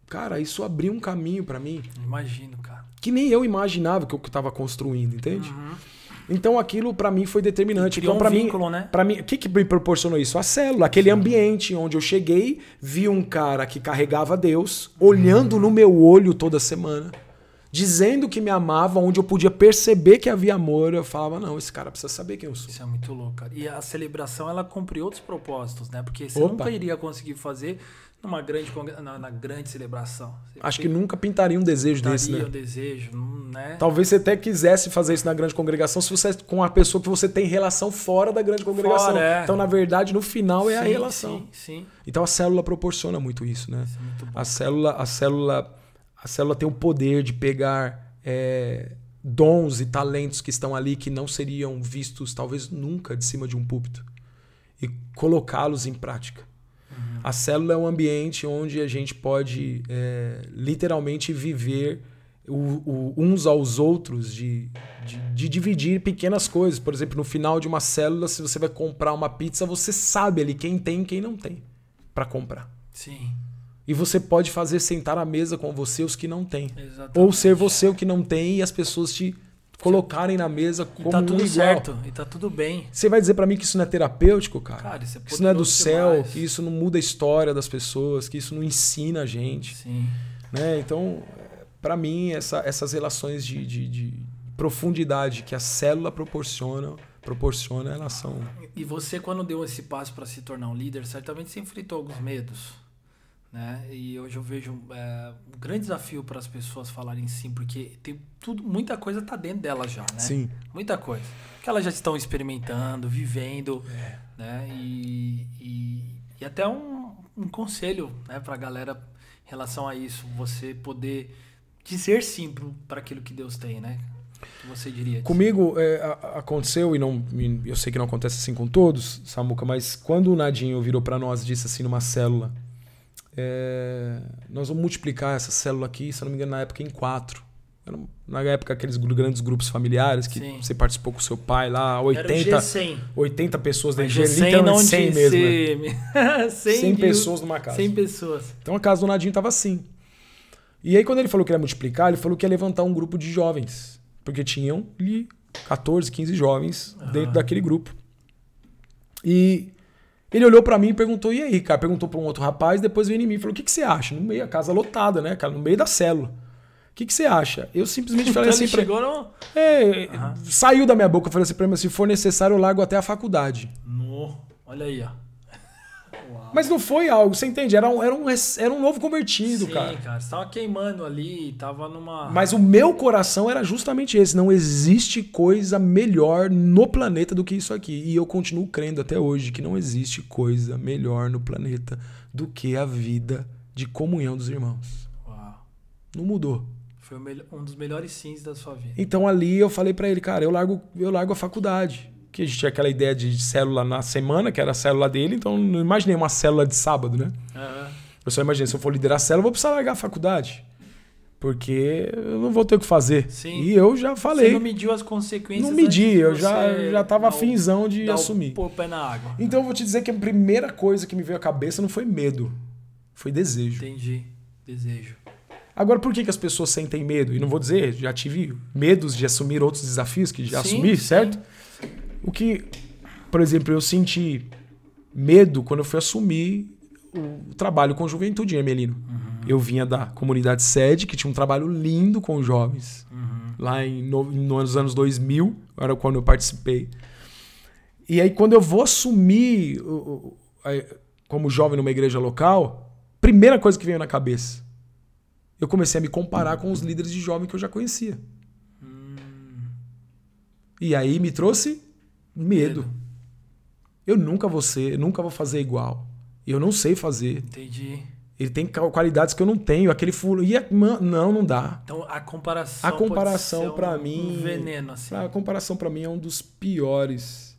cara, isso abriu um caminho pra mim. Imagino, cara. Que nem eu imaginava que eu tava construindo, entende? Então aquilo pra mim foi determinante. Criou Então, um vínculo, né? Pra mim, o que me proporcionou isso? A célula, aquele ambiente onde eu cheguei, vi um cara que carregava Deus, olhando no meu olho toda semana, dizendo que me amava, onde eu podia perceber que havia amor. Eu falava, não, esse cara precisa saber quem eu sou. Isso é muito louco, cara. E a celebração, ela cumpre outros propósitos, né? Porque você nunca iria conseguir fazer na grande celebração. Acho que nunca pintaria um desejo desse, né? Um desejo, né? Talvez você até quisesse fazer isso na grande congregação se você com a pessoa que você tem relação fora da grande congregação. Então, na verdade, no final é a relação. Sim. Então a célula proporciona muito isso, né? Isso é muito bom. A célula tem o poder de pegar dons e talentos que estão ali que não seriam vistos talvez nunca de cima de um púlpito e colocá-los em prática. A célula é um ambiente onde a gente pode literalmente viver uns aos outros, de dividir pequenas coisas. Por exemplo, no final de uma célula, se você vai comprar uma pizza, você sabe ali quem tem e quem não tem para comprar. Sim. E você pode fazer sentar à mesa com você os que não têm. Exatamente. Ou ser você o que não tem e as pessoas te colocarem na mesa como tá tudo igual. certo, e tá tudo bem. Você vai dizer pra mim que isso não é terapêutico, cara? Cara, isso é isso não é do céu, demais. que isso não muda a história das pessoas, que isso não ensina a gente. Sim. Né? Então, pra mim, essas relações de profundidade que a célula proporciona, elas são... E você, quando deu esse passo para se tornar um líder, certamente você enfrentou alguns medos. Né? E hoje eu vejo um grande desafio para as pessoas falarem sim, porque tem muita coisa tá dentro delas já, né? Sim. Muita coisa. Que elas já estão experimentando, vivendo, né? E até um conselho, né, para a galera em relação a isso, você poder dizer sim para aquilo que Deus tem, né? O que você diria? Comigo aconteceu, eu sei que não acontece assim com todos, Samuca, mas quando o Nadinho virou para nós e disse assim numa célula, nós vamos multiplicar essa célula aqui, se eu não me engano, na época em 4. Na época, aqueles grandes grupos familiares que você participou com seu pai lá, 80 pessoas dentro de literalmente 100 mesmo. Né? 100 pessoas numa casa. 100 pessoas. Então a casa do Nadinho estava assim. E aí, quando ele falou que ia multiplicar, ele falou que ia levantar um grupo de jovens. Porque tinham ali 14, 15 jovens dentro daquele grupo. E ele olhou pra mim e perguntou, e aí, cara? Perguntou pra um outro rapaz, depois veio em mim e falou, o que você acha? No meio, a casa lotada, né, cara? No meio da célula. O que você acha? Eu simplesmente falei assim pra ele. Saiu da minha boca, eu falei assim pra ele, se for necessário, eu largo até a faculdade. Olha aí, ó. Uau. Mas não foi algo, você entende? Era um novo convertido, cara. Sim, cara. Você tava queimando ali, tava numa... Mas o meu coração era justamente esse. Não existe coisa melhor no planeta do que isso aqui. E eu continuo crendo até hoje que não existe coisa melhor no planeta do que a vida de comunhão dos irmãos. Uau. Não mudou. Foi um dos melhores sims da sua vida. Então ali eu falei pra ele, cara, eu largo a faculdade. Que a gente tinha aquela ideia de célula na semana, que era a célula dele, então não imaginei uma célula de sábado, né? Eu só imaginei, se eu for liderar a célula, eu vou precisar largar a faculdade. Porque eu não vou ter o que fazer. Sim. E eu já falei. Você não mediu as consequências? Não medi, eu já tava afinzão de assumir. Pôr o pé na água. Então eu vou te dizer que a primeira coisa que me veio à cabeça não foi medo, foi desejo. Entendi. Desejo. Agora, por que as pessoas sentem medo? E não vou dizer, já tive medos de assumir outros desafios que já assumi, certo? O que, por exemplo, eu senti medo quando eu fui assumir o trabalho com juventude em Ermelino. Eu vinha da comunidade sede, que tinha um trabalho lindo com jovens. Lá nos anos 2000, era quando eu participei. E aí, quando eu vou assumir como jovem numa igreja local, primeira coisa que veio na cabeça, eu comecei a me comparar com os líderes de jovem que eu já conhecia. E aí me trouxe medo. Eu nunca vou fazer igual. Eu não sei fazer. Entendi. Ele tem qualidades que eu não tenho. Aquele fulano. Não dá. Então a comparação para mim, um veneno assim. A comparação para mim é um dos piores.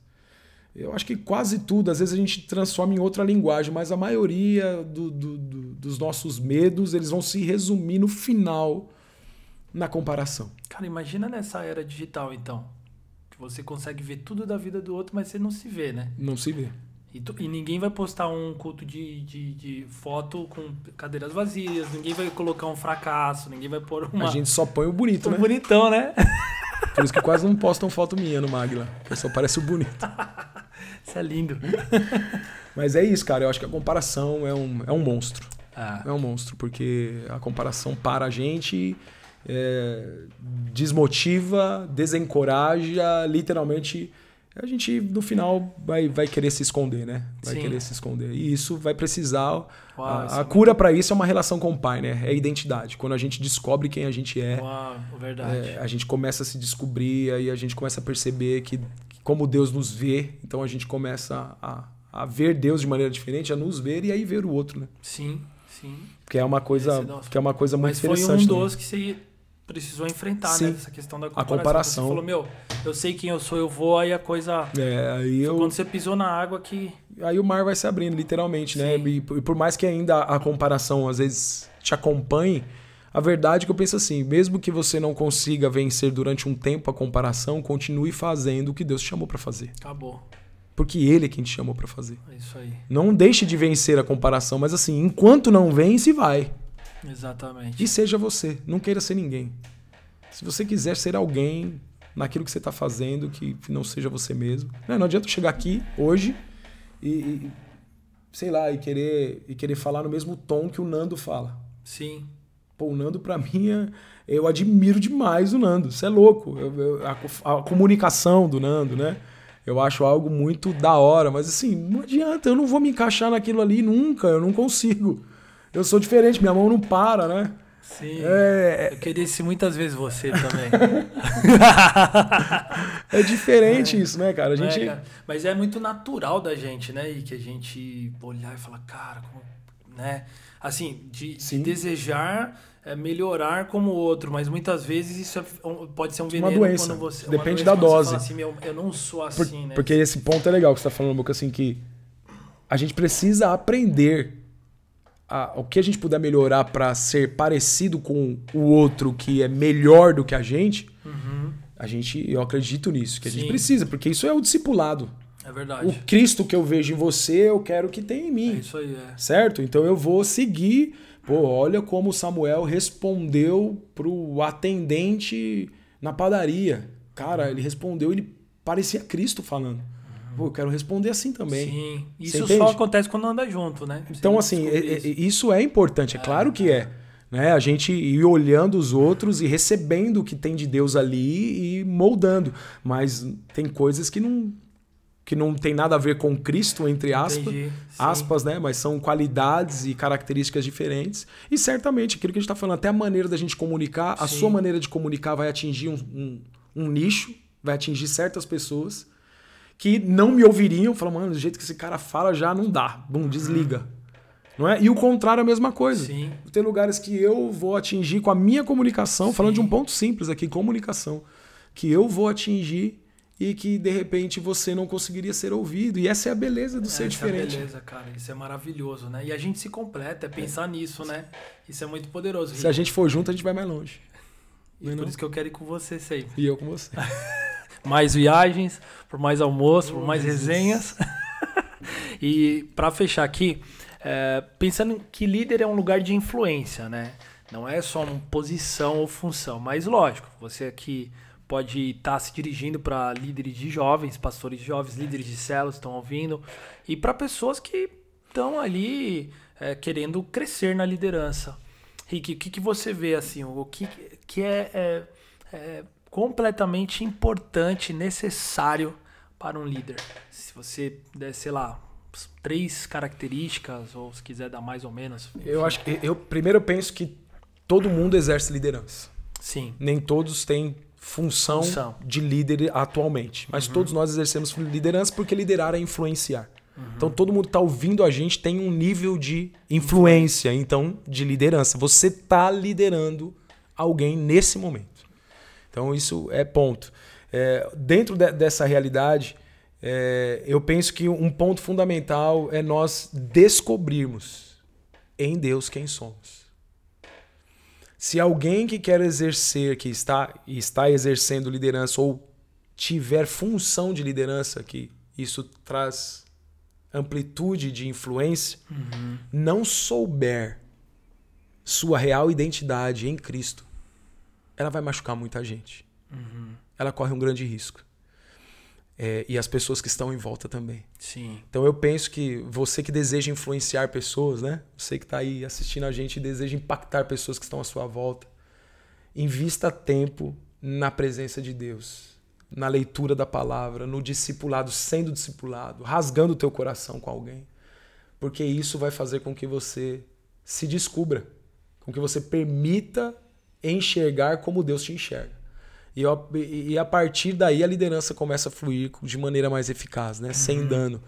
Eu acho que quase tudo, às vezes a gente transforma em outra linguagem, mas a maioria dos nossos medos, eles vão se resumir no final na comparação. Cara, imagina nessa era digital, então. Que você consegue ver tudo da vida do outro, mas você não se vê, né? Não se vê. E ninguém vai postar um culto de foto com cadeiras vazias, ninguém vai colocar um fracasso, ninguém vai pôr uma... A gente só põe o bonito, né? Bonitão, né? Por isso que quase não postam foto minha no Magla, que só parece o bonito. Isso é lindo. Mas é isso, cara. Eu acho que a comparação é um monstro. Ah. É um monstro, porque a comparação para a gente, desmotiva, desencoraja, literalmente... A gente, no final, vai querer se esconder, né? Vai querer se esconder. E isso vai precisar... a cura para isso é uma relação com o Pai, né? É a identidade. Quando a gente descobre quem a gente é, verdade. A gente começa a se descobrir, aí a gente começa a perceber que como Deus nos vê, então a gente começa a ver Deus de maneira diferente, a nos ver e aí ver o outro, né? Sim. Que é uma coisa muito interessante. Mas foi um dos que você precisou enfrentar, né? Essa questão da comparação. A comparação. Você falou, eu sei quem eu sou, eu vou, aí a coisa... Quando você pisou na água que... Aí o mar vai se abrindo, literalmente, né? E por mais que ainda a comparação, às vezes, te acompanhe, a verdade é que eu penso assim, mesmo que você não consiga vencer durante um tempo a comparação, continue fazendo o que Deus te chamou para fazer. Acabou. Porque Ele é quem te chamou para fazer. É isso aí. Não deixe de vencer a comparação, mas assim, enquanto não vence, vai. Exatamente. E seja você, não queira ser ninguém. Se você quiser ser alguém naquilo que você está fazendo, que não seja você mesmo. Não adianta eu chegar aqui hoje e querer falar no mesmo tom que o Nando fala. Sim. Pô, o Nando, pra mim, eu admiro demais o Nando. Isso é louco. A comunicação do Nando, né? Eu acho algo muito da hora. Mas assim, não adianta, eu não vou me encaixar naquilo ali nunca. Eu não consigo. Eu sou diferente, minha mão não para, né? Sim. Eu queria ser muitas vezes você também. É diferente isso, né, cara? Cara? Mas é muito natural da gente, né? E que a gente olhar e falar, cara, como, né? Assim, de desejar melhorar como o outro, mas muitas vezes isso pode ser um veneno. Uma doença. Quando você, depende da dose. Você fala assim, eu não sou assim, né? Porque esse ponto é legal que você está falando, Boca, assim, que a gente precisa aprender o que a gente puder melhorar para ser parecido com o outro que é melhor do que a gente, eu acredito nisso, que a gente precisa, porque isso é o discipulado. É verdade. O Cristo que eu vejo em você, eu quero que tenha em mim. É isso aí, Certo? Então eu vou seguir. Pô, olha como Samuel respondeu pro atendente na padaria. Cara, ele respondeu, ele parecia Cristo falando. Pô, eu quero responder assim também. Sim. Isso só acontece quando anda junto, né? Então, assim, isso é importante. É claro que é. Né? A gente ir olhando os outros e recebendo o que tem de Deus ali e moldando. Mas tem coisas que não tem nada a ver com Cristo, entre aspas, né? Mas são qualidades e características diferentes. E certamente, aquilo que a gente está falando, até a maneira da gente comunicar, a sua maneira de comunicar vai atingir um nicho, vai atingir certas pessoas que não me ouviriam, falam, mano, do jeito que esse cara fala já não dá, desliga. Não é? E o contrário é a mesma coisa. Sim. Tem lugares que eu vou atingir com a minha comunicação, falando de um ponto simples aqui, comunicação, que eu vou atingir e que, de repente, você não conseguiria ser ouvido. E essa é a beleza do ser diferente. Essa é a beleza, cara. Isso é maravilhoso, né? E a gente se completa, é pensar nisso, né? Isso é muito poderoso. Se a gente for junto, a gente vai mais longe. E por isso que eu quero ir com você sempre. E eu com você. Mais viagens, por mais almoço, por mais resenhas. E para fechar aqui, pensando que líder é um lugar de influência, né? Não é só uma posição ou função. Mas lógico, você aqui pode estar se dirigindo para líderes de jovens, pastores de jovens, líderes de células estão ouvindo. E para pessoas que estão ali querendo crescer na liderança. Rick, o que você vê assim? O que é completamente importante, necessário para um líder? Se você der, sei lá, 3 características, ou se quiser dar mais ou menos. Eu primeiro penso que todo mundo exerce liderança. Sim. Nem todos têm função de líder atualmente. Mas todos nós exercemos liderança porque liderar é influenciar. Então todo mundo que está ouvindo a gente tem um nível de influência, então de liderança. Você está liderando alguém nesse momento. Então isso é ponto. Dentro dessa realidade, eu penso que um ponto fundamental é nós descobrirmos em Deus quem somos. Se alguém que quer exercer, que está exercendo liderança ou tiver função de liderança, que isso traz amplitude de influência, não souber sua real identidade em Cristo, ela vai machucar muita gente. Ela corre um grande risco. E as pessoas que estão em volta também. Sim. Então eu penso que você que deseja influenciar pessoas, né? Você que está aí assistindo a gente e deseja impactar pessoas que estão à sua volta, invista tempo na presença de Deus, na leitura da palavra, no discipulado, sendo discipulado, rasgando o teu coração com alguém. Porque isso vai fazer com que você se descubra, com que você permita enxergar como Deus te enxerga. E a partir daí a liderança começa a fluir de maneira mais eficaz, né? Sem dano,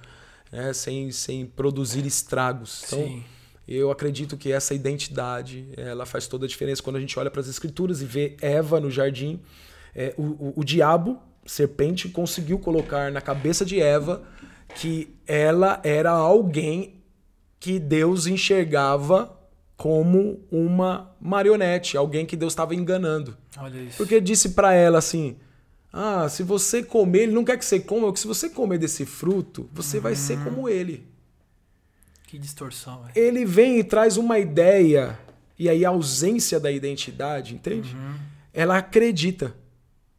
né? Sem produzir estragos. Então, Sim. Eu acredito que essa identidade ela faz toda a diferença. Quando a gente olha para as Escrituras e vê Eva no jardim, o diabo, serpente, conseguiu colocar na cabeça de Eva que ela era alguém que Deus enxergava como uma marionete, alguém que Deus estava enganando. Olha isso. Porque disse para ela assim, se você comer, ele não quer que você coma, porque se você comer desse fruto, você vai ser como ele. Que distorção, velho. Ele vem e traz uma ideia, e aí a ausência da identidade, entende? Ela acredita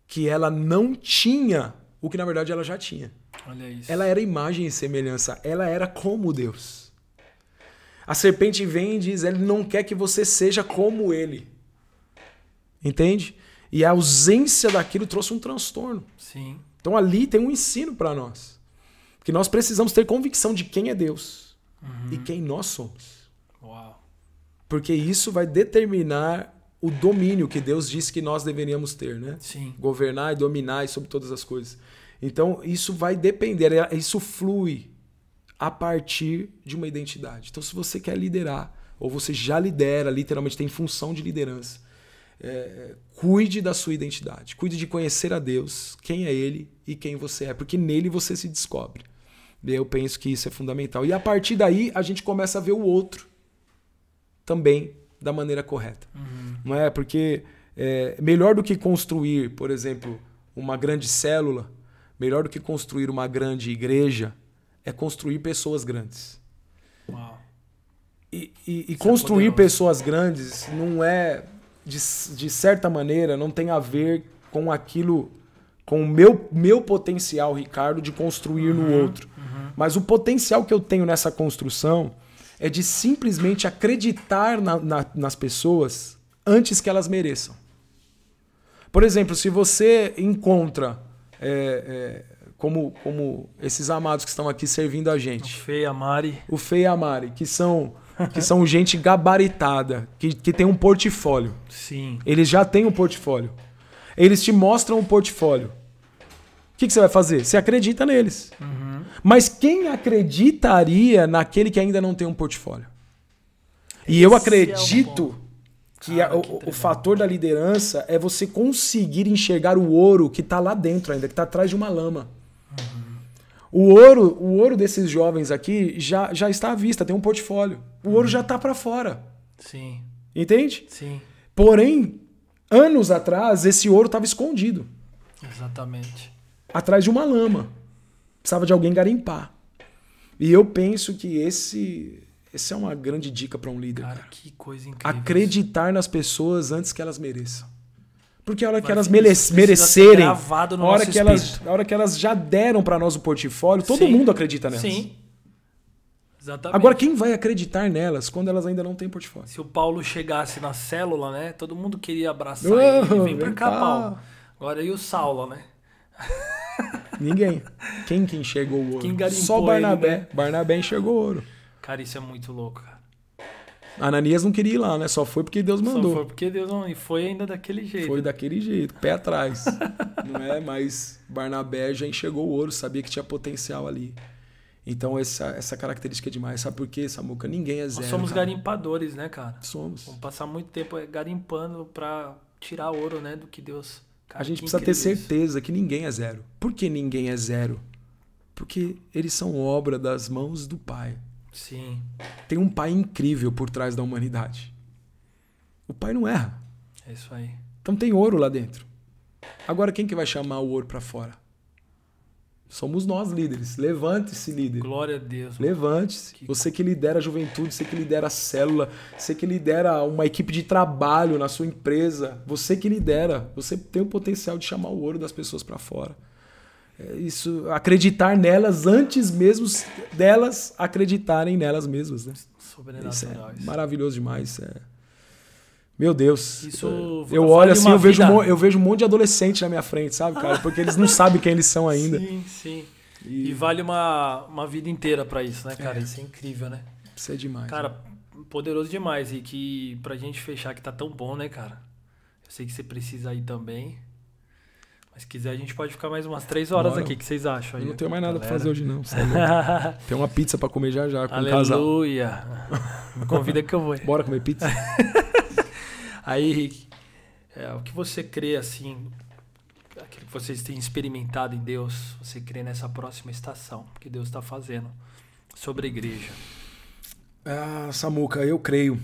que ela não tinha o que na verdade ela já tinha. Olha isso. Ela era imagem e semelhança, ela era como Deus. A serpente vem e diz, ele não quer que você seja como ele. Entende? E a ausência daquilo trouxe um transtorno. Sim. Então ali tem um ensino para nós. Que nós precisamos ter convicção de quem é Deus e quem nós somos. Uau. Porque isso vai determinar o domínio que Deus disse que nós deveríamos ter, né? Sim. Governar e dominar sobre todas as coisas. Então isso vai depender, isso flui a partir de uma identidade. Então se você quer liderar, ou você já lidera, literalmente tem função de liderança, cuide da sua identidade, cuide de conhecer a Deus, quem é Ele e quem você é, porque nele você se descobre. Eu penso que isso é fundamental. E a partir daí a gente começa a ver o outro também da maneira correta. Não é? Porque melhor do que construir, por exemplo, uma grande célula, melhor do que construir uma grande igreja, é construir pessoas grandes. Uau. E construir pessoas grandes não é, de certa maneira, não tem a ver com aquilo, com o meu potencial, Ricardo, de construir no outro. Mas o potencial que eu tenho nessa construção é de simplesmente acreditar nas pessoas antes que elas mereçam. Por exemplo, se você encontra, como esses amados que estão aqui servindo a gente. O Fê e a Mari, que são gente gabaritada, que tem um portfólio. Sim. Eles já têm um portfólio. Eles te mostram um portfólio. O que você vai fazer? Você acredita neles. Mas quem acreditaria naquele que ainda não tem um portfólio? E eu acredito que o fator da liderança é você conseguir enxergar o ouro que está lá dentro ainda, que está atrás de uma lama. O ouro desses jovens aqui já está à vista, tem um portfólio. O ouro já está para fora. Sim. Entende? Sim. Porém, anos atrás, esse ouro estava escondido. Exatamente. Atrás de uma lama. Precisava de alguém garimpar. E eu penso que esse Essa é uma grande dica para um líder. Cara, Cara. que coisa incrível. Acreditar nas pessoas antes que elas mereçam. Porque a hora que elas Precisa ser merecerem, gravado no a hora nosso que espírito. a hora que elas já deram para nós o portfólio, todo Sim. mundo acredita nelas. Sim. Exatamente. Agora, quem vai acreditar nelas quando elas ainda não têm portfólio? Se o Paulo chegasse na célula, né? Todo mundo queria abraçar Oh, ele. Vem pra vem cá, cá. Paulo. Agora e o Saulo, né? Ninguém. Quem que enxergou o ouro? Quem garimpou Só Barnabé. ele, né? Barnabé enxergou o ouro. Cara, isso é muito louco, cara. Ananias não queria ir lá, né? Só foi porque Deus mandou. Só foi porque Deus não... E foi ainda daquele jeito. Foi daquele jeito, pé atrás. Não é? Mas Barnabé já enxergou o ouro, sabia que tinha potencial ali. Então essa característica é demais. Sabe por quê, Samuca? Ninguém é zero. Nós somos cara. garimpadores, né, cara? Somos. Vamos passar muito tempo garimpando pra tirar ouro, né, do que Deus... Cara, A gente que precisa ter incrível isso. certeza que ninguém é zero. Por que ninguém é zero? Porque eles são obra das mãos do Pai. Sim. Tem um Pai incrível por trás da humanidade. O Pai não erra. É isso aí. Então tem ouro lá dentro. Agora quem que vai chamar o ouro para fora? Somos nós, líderes. Levante-se, líder. Glória a Deus. Levante-se. Você que lidera a juventude, você que lidera a célula, você que lidera uma equipe de trabalho na sua empresa, você que lidera, você tem o potencial de chamar o ouro das pessoas para fora. Isso, acreditar nelas antes mesmo delas acreditarem nelas mesmas, né? Sobrenatural. Isso é Isso. maravilhoso demais. Meu Deus. Isso Eu vale olho assim, uma eu vejo um monte de adolescente na minha frente, sabe, cara? Porque eles não sabem quem eles são ainda. Sim, sim. E vale uma vida inteira pra isso, né, cara? Isso é incrível, né? Isso é demais. Cara, poderoso demais. E que pra gente fechar que tá tão bom, né, cara? Eu sei que você precisa ir também. Mas se quiser, a gente pode ficar mais umas 3 horas Bora. aqui. O que vocês acham? Aí, Eu não tenho mais nada pra galera? fazer hoje, não. Tem uma pizza pra comer já com o casal. Aleluia. Me convida que eu vou. Bora comer pizza? Aí, Rick, o que você crê, assim, aquilo que vocês têm experimentado em Deus, você crê nessa próxima estação que Deus está fazendo sobre a igreja? Samuca, eu creio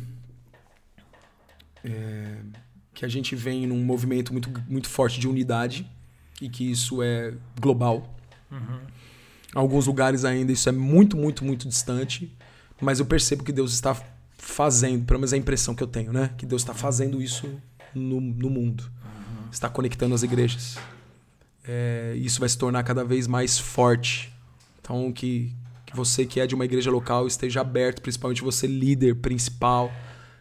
que a gente vem num movimento muito, muito forte de unidade e que isso é global. Uhum. Em alguns lugares ainda isso é muito, muito, muito distante, mas eu percebo que Deus está fazendo, pelo menos é a impressão que eu tenho, né? Que Deus está fazendo isso no mundo. Uhum. Está conectando as igrejas. Isso vai se tornar cada vez mais forte. Então, que você que é de uma igreja local esteja aberto, principalmente você líder principal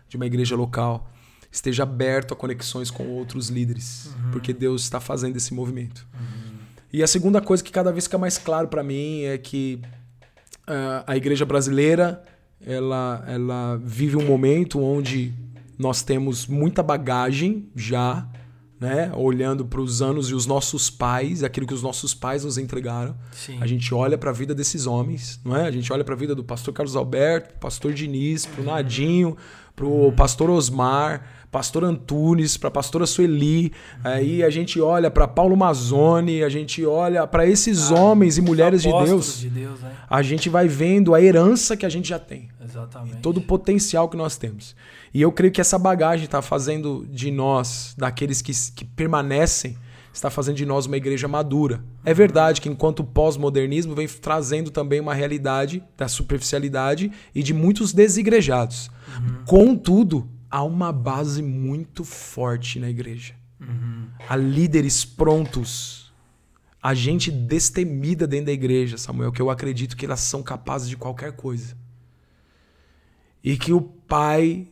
de uma igreja local, esteja aberto a conexões com outros líderes, porque Deus está fazendo esse movimento. E a segunda coisa que cada vez fica mais claro para mim é que a igreja brasileira ela vive um momento onde nós temos muita bagagem já, né? Olhando para os anos e os nossos pais, aquilo que os nossos pais nos entregaram. Sim. A gente olha para a vida desses homens, não é? A gente olha para a vida do pastor Carlos Alberto, pastor Diniz, pro Nadinho, pro pastor Osmar, pastor Antunes, para a pastora Sueli. Aí a gente olha para Paulo Mazzoni, a gente olha para esses homens e mulheres de Deus. Né? A gente vai vendo a herança que a gente já tem. Exatamente. E todo o potencial que nós temos. E eu creio que essa bagagem está fazendo de nós, daqueles que permanecem, está fazendo de nós uma igreja madura. É verdade que enquanto o pós-modernismo vem trazendo também uma realidade da superficialidade e de muitos desigrejados. Contudo, há uma base muito forte na igreja. Há líderes prontos. Há gente destemida dentro da igreja, Samuel, que eu acredito que elas são capazes de qualquer coisa. E que o Pai,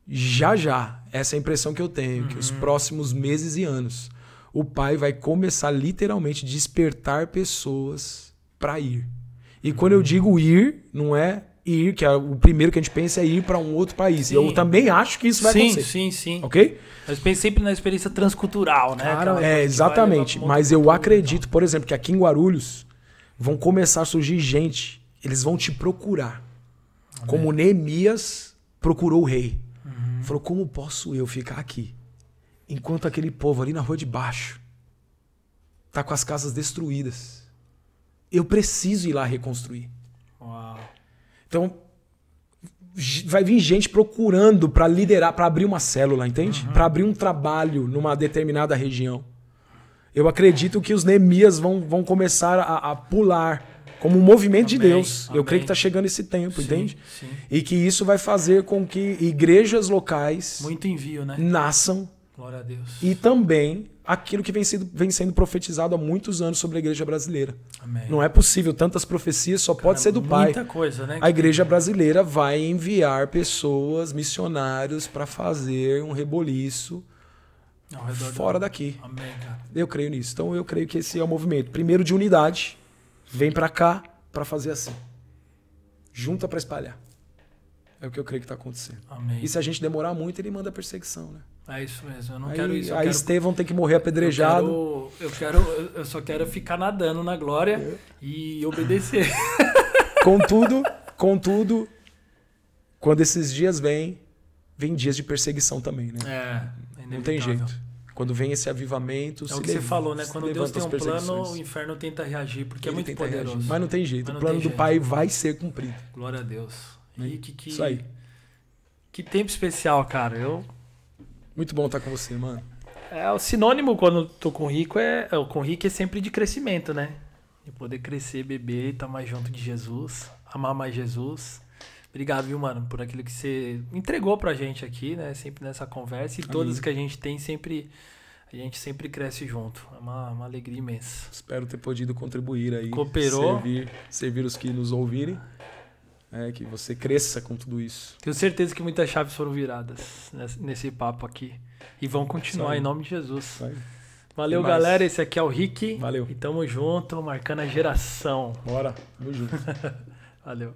já, essa é a impressão que eu tenho, que os próximos meses e anos, o Pai vai começar literalmente a despertar pessoas para ir. E quando eu digo ir, não é ir, que é o primeiro que a gente pensa é ir para um outro país. Sim. Eu também acho que isso vai acontecer. Sim. Ok? Mas pense sempre na experiência transcultural, né? Cara, exatamente. Mas eu acredito, por exemplo, que aqui em Guarulhos vão começar a surgir gente, eles vão te procurar. Amém. Como Neemias procurou o rei. Falou, como posso eu ficar aqui? Enquanto aquele povo ali na rua de baixo tá com as casas destruídas. Eu preciso ir lá reconstruir. Uau. Então, vai vir gente procurando para liderar, para abrir uma célula, entende? Para abrir um trabalho numa determinada região. Eu acredito que os Neemias vão começar a pular como um movimento de Amém, Deus. Eu amém. creio que está chegando esse tempo, Sim, entende? sim. E que isso vai fazer com que igrejas locais Muito envio, né? nasçam Glória a Deus. e também aquilo que vem sendo profetizado há muitos anos sobre a igreja brasileira. Amém. Não é possível, tantas profecias só pode ser do Pai. Muita coisa, né? A igreja brasileira vai enviar pessoas, missionários, para fazer um reboliço Ao redor fora daqui. Amém, cara. Eu creio nisso. Então eu creio que esse é o movimento. Primeiro de unidade, vem para cá para fazer assim. Junta para espalhar. É o que eu creio que está acontecendo. Amém. E se a gente demorar muito, ele manda perseguição, né? É isso mesmo. Eu não Aí, quero isso. aí Estevão tem que morrer apedrejado. Eu só quero ficar nadando na glória e obedecer. Contudo, quando esses dias vêm dias de perseguição também, né? É Não tem inevitável. jeito. Quando vem esse avivamento, É o que você falou, né? se Quando Deus tem um levantam as plano, o perseguições. inferno tenta reagir, porque é Ele muito tenta poderoso. reagir. Mas não tem jeito. Mas O não plano tem do jeito. Pai vai ser cumprido. Glória a Deus. E Isso aí. Que tempo especial, cara. Muito bom estar com você, mano. O sinônimo quando eu tô com o Rico com o Rico é sempre de crescimento, né? De poder crescer, beber, estar mais junto de Jesus, amar mais Jesus. Obrigado, viu, mano, por aquilo que você entregou pra gente aqui, né? Sempre nessa conversa. E Amém. todas que a gente tem, a gente sempre cresce junto. É uma alegria imensa. Espero ter podido contribuir aí. Cooperou. Servir os que nos ouvirem. Que você cresça com tudo isso. Tenho certeza que muitas chaves foram viradas nesse papo aqui. E vão continuar em nome de Jesus. Vai. Valeu, Tem mais. galera. Esse aqui é o Rick. Valeu. E tamo junto, marcando a geração. Bora. Tamo junto. Valeu.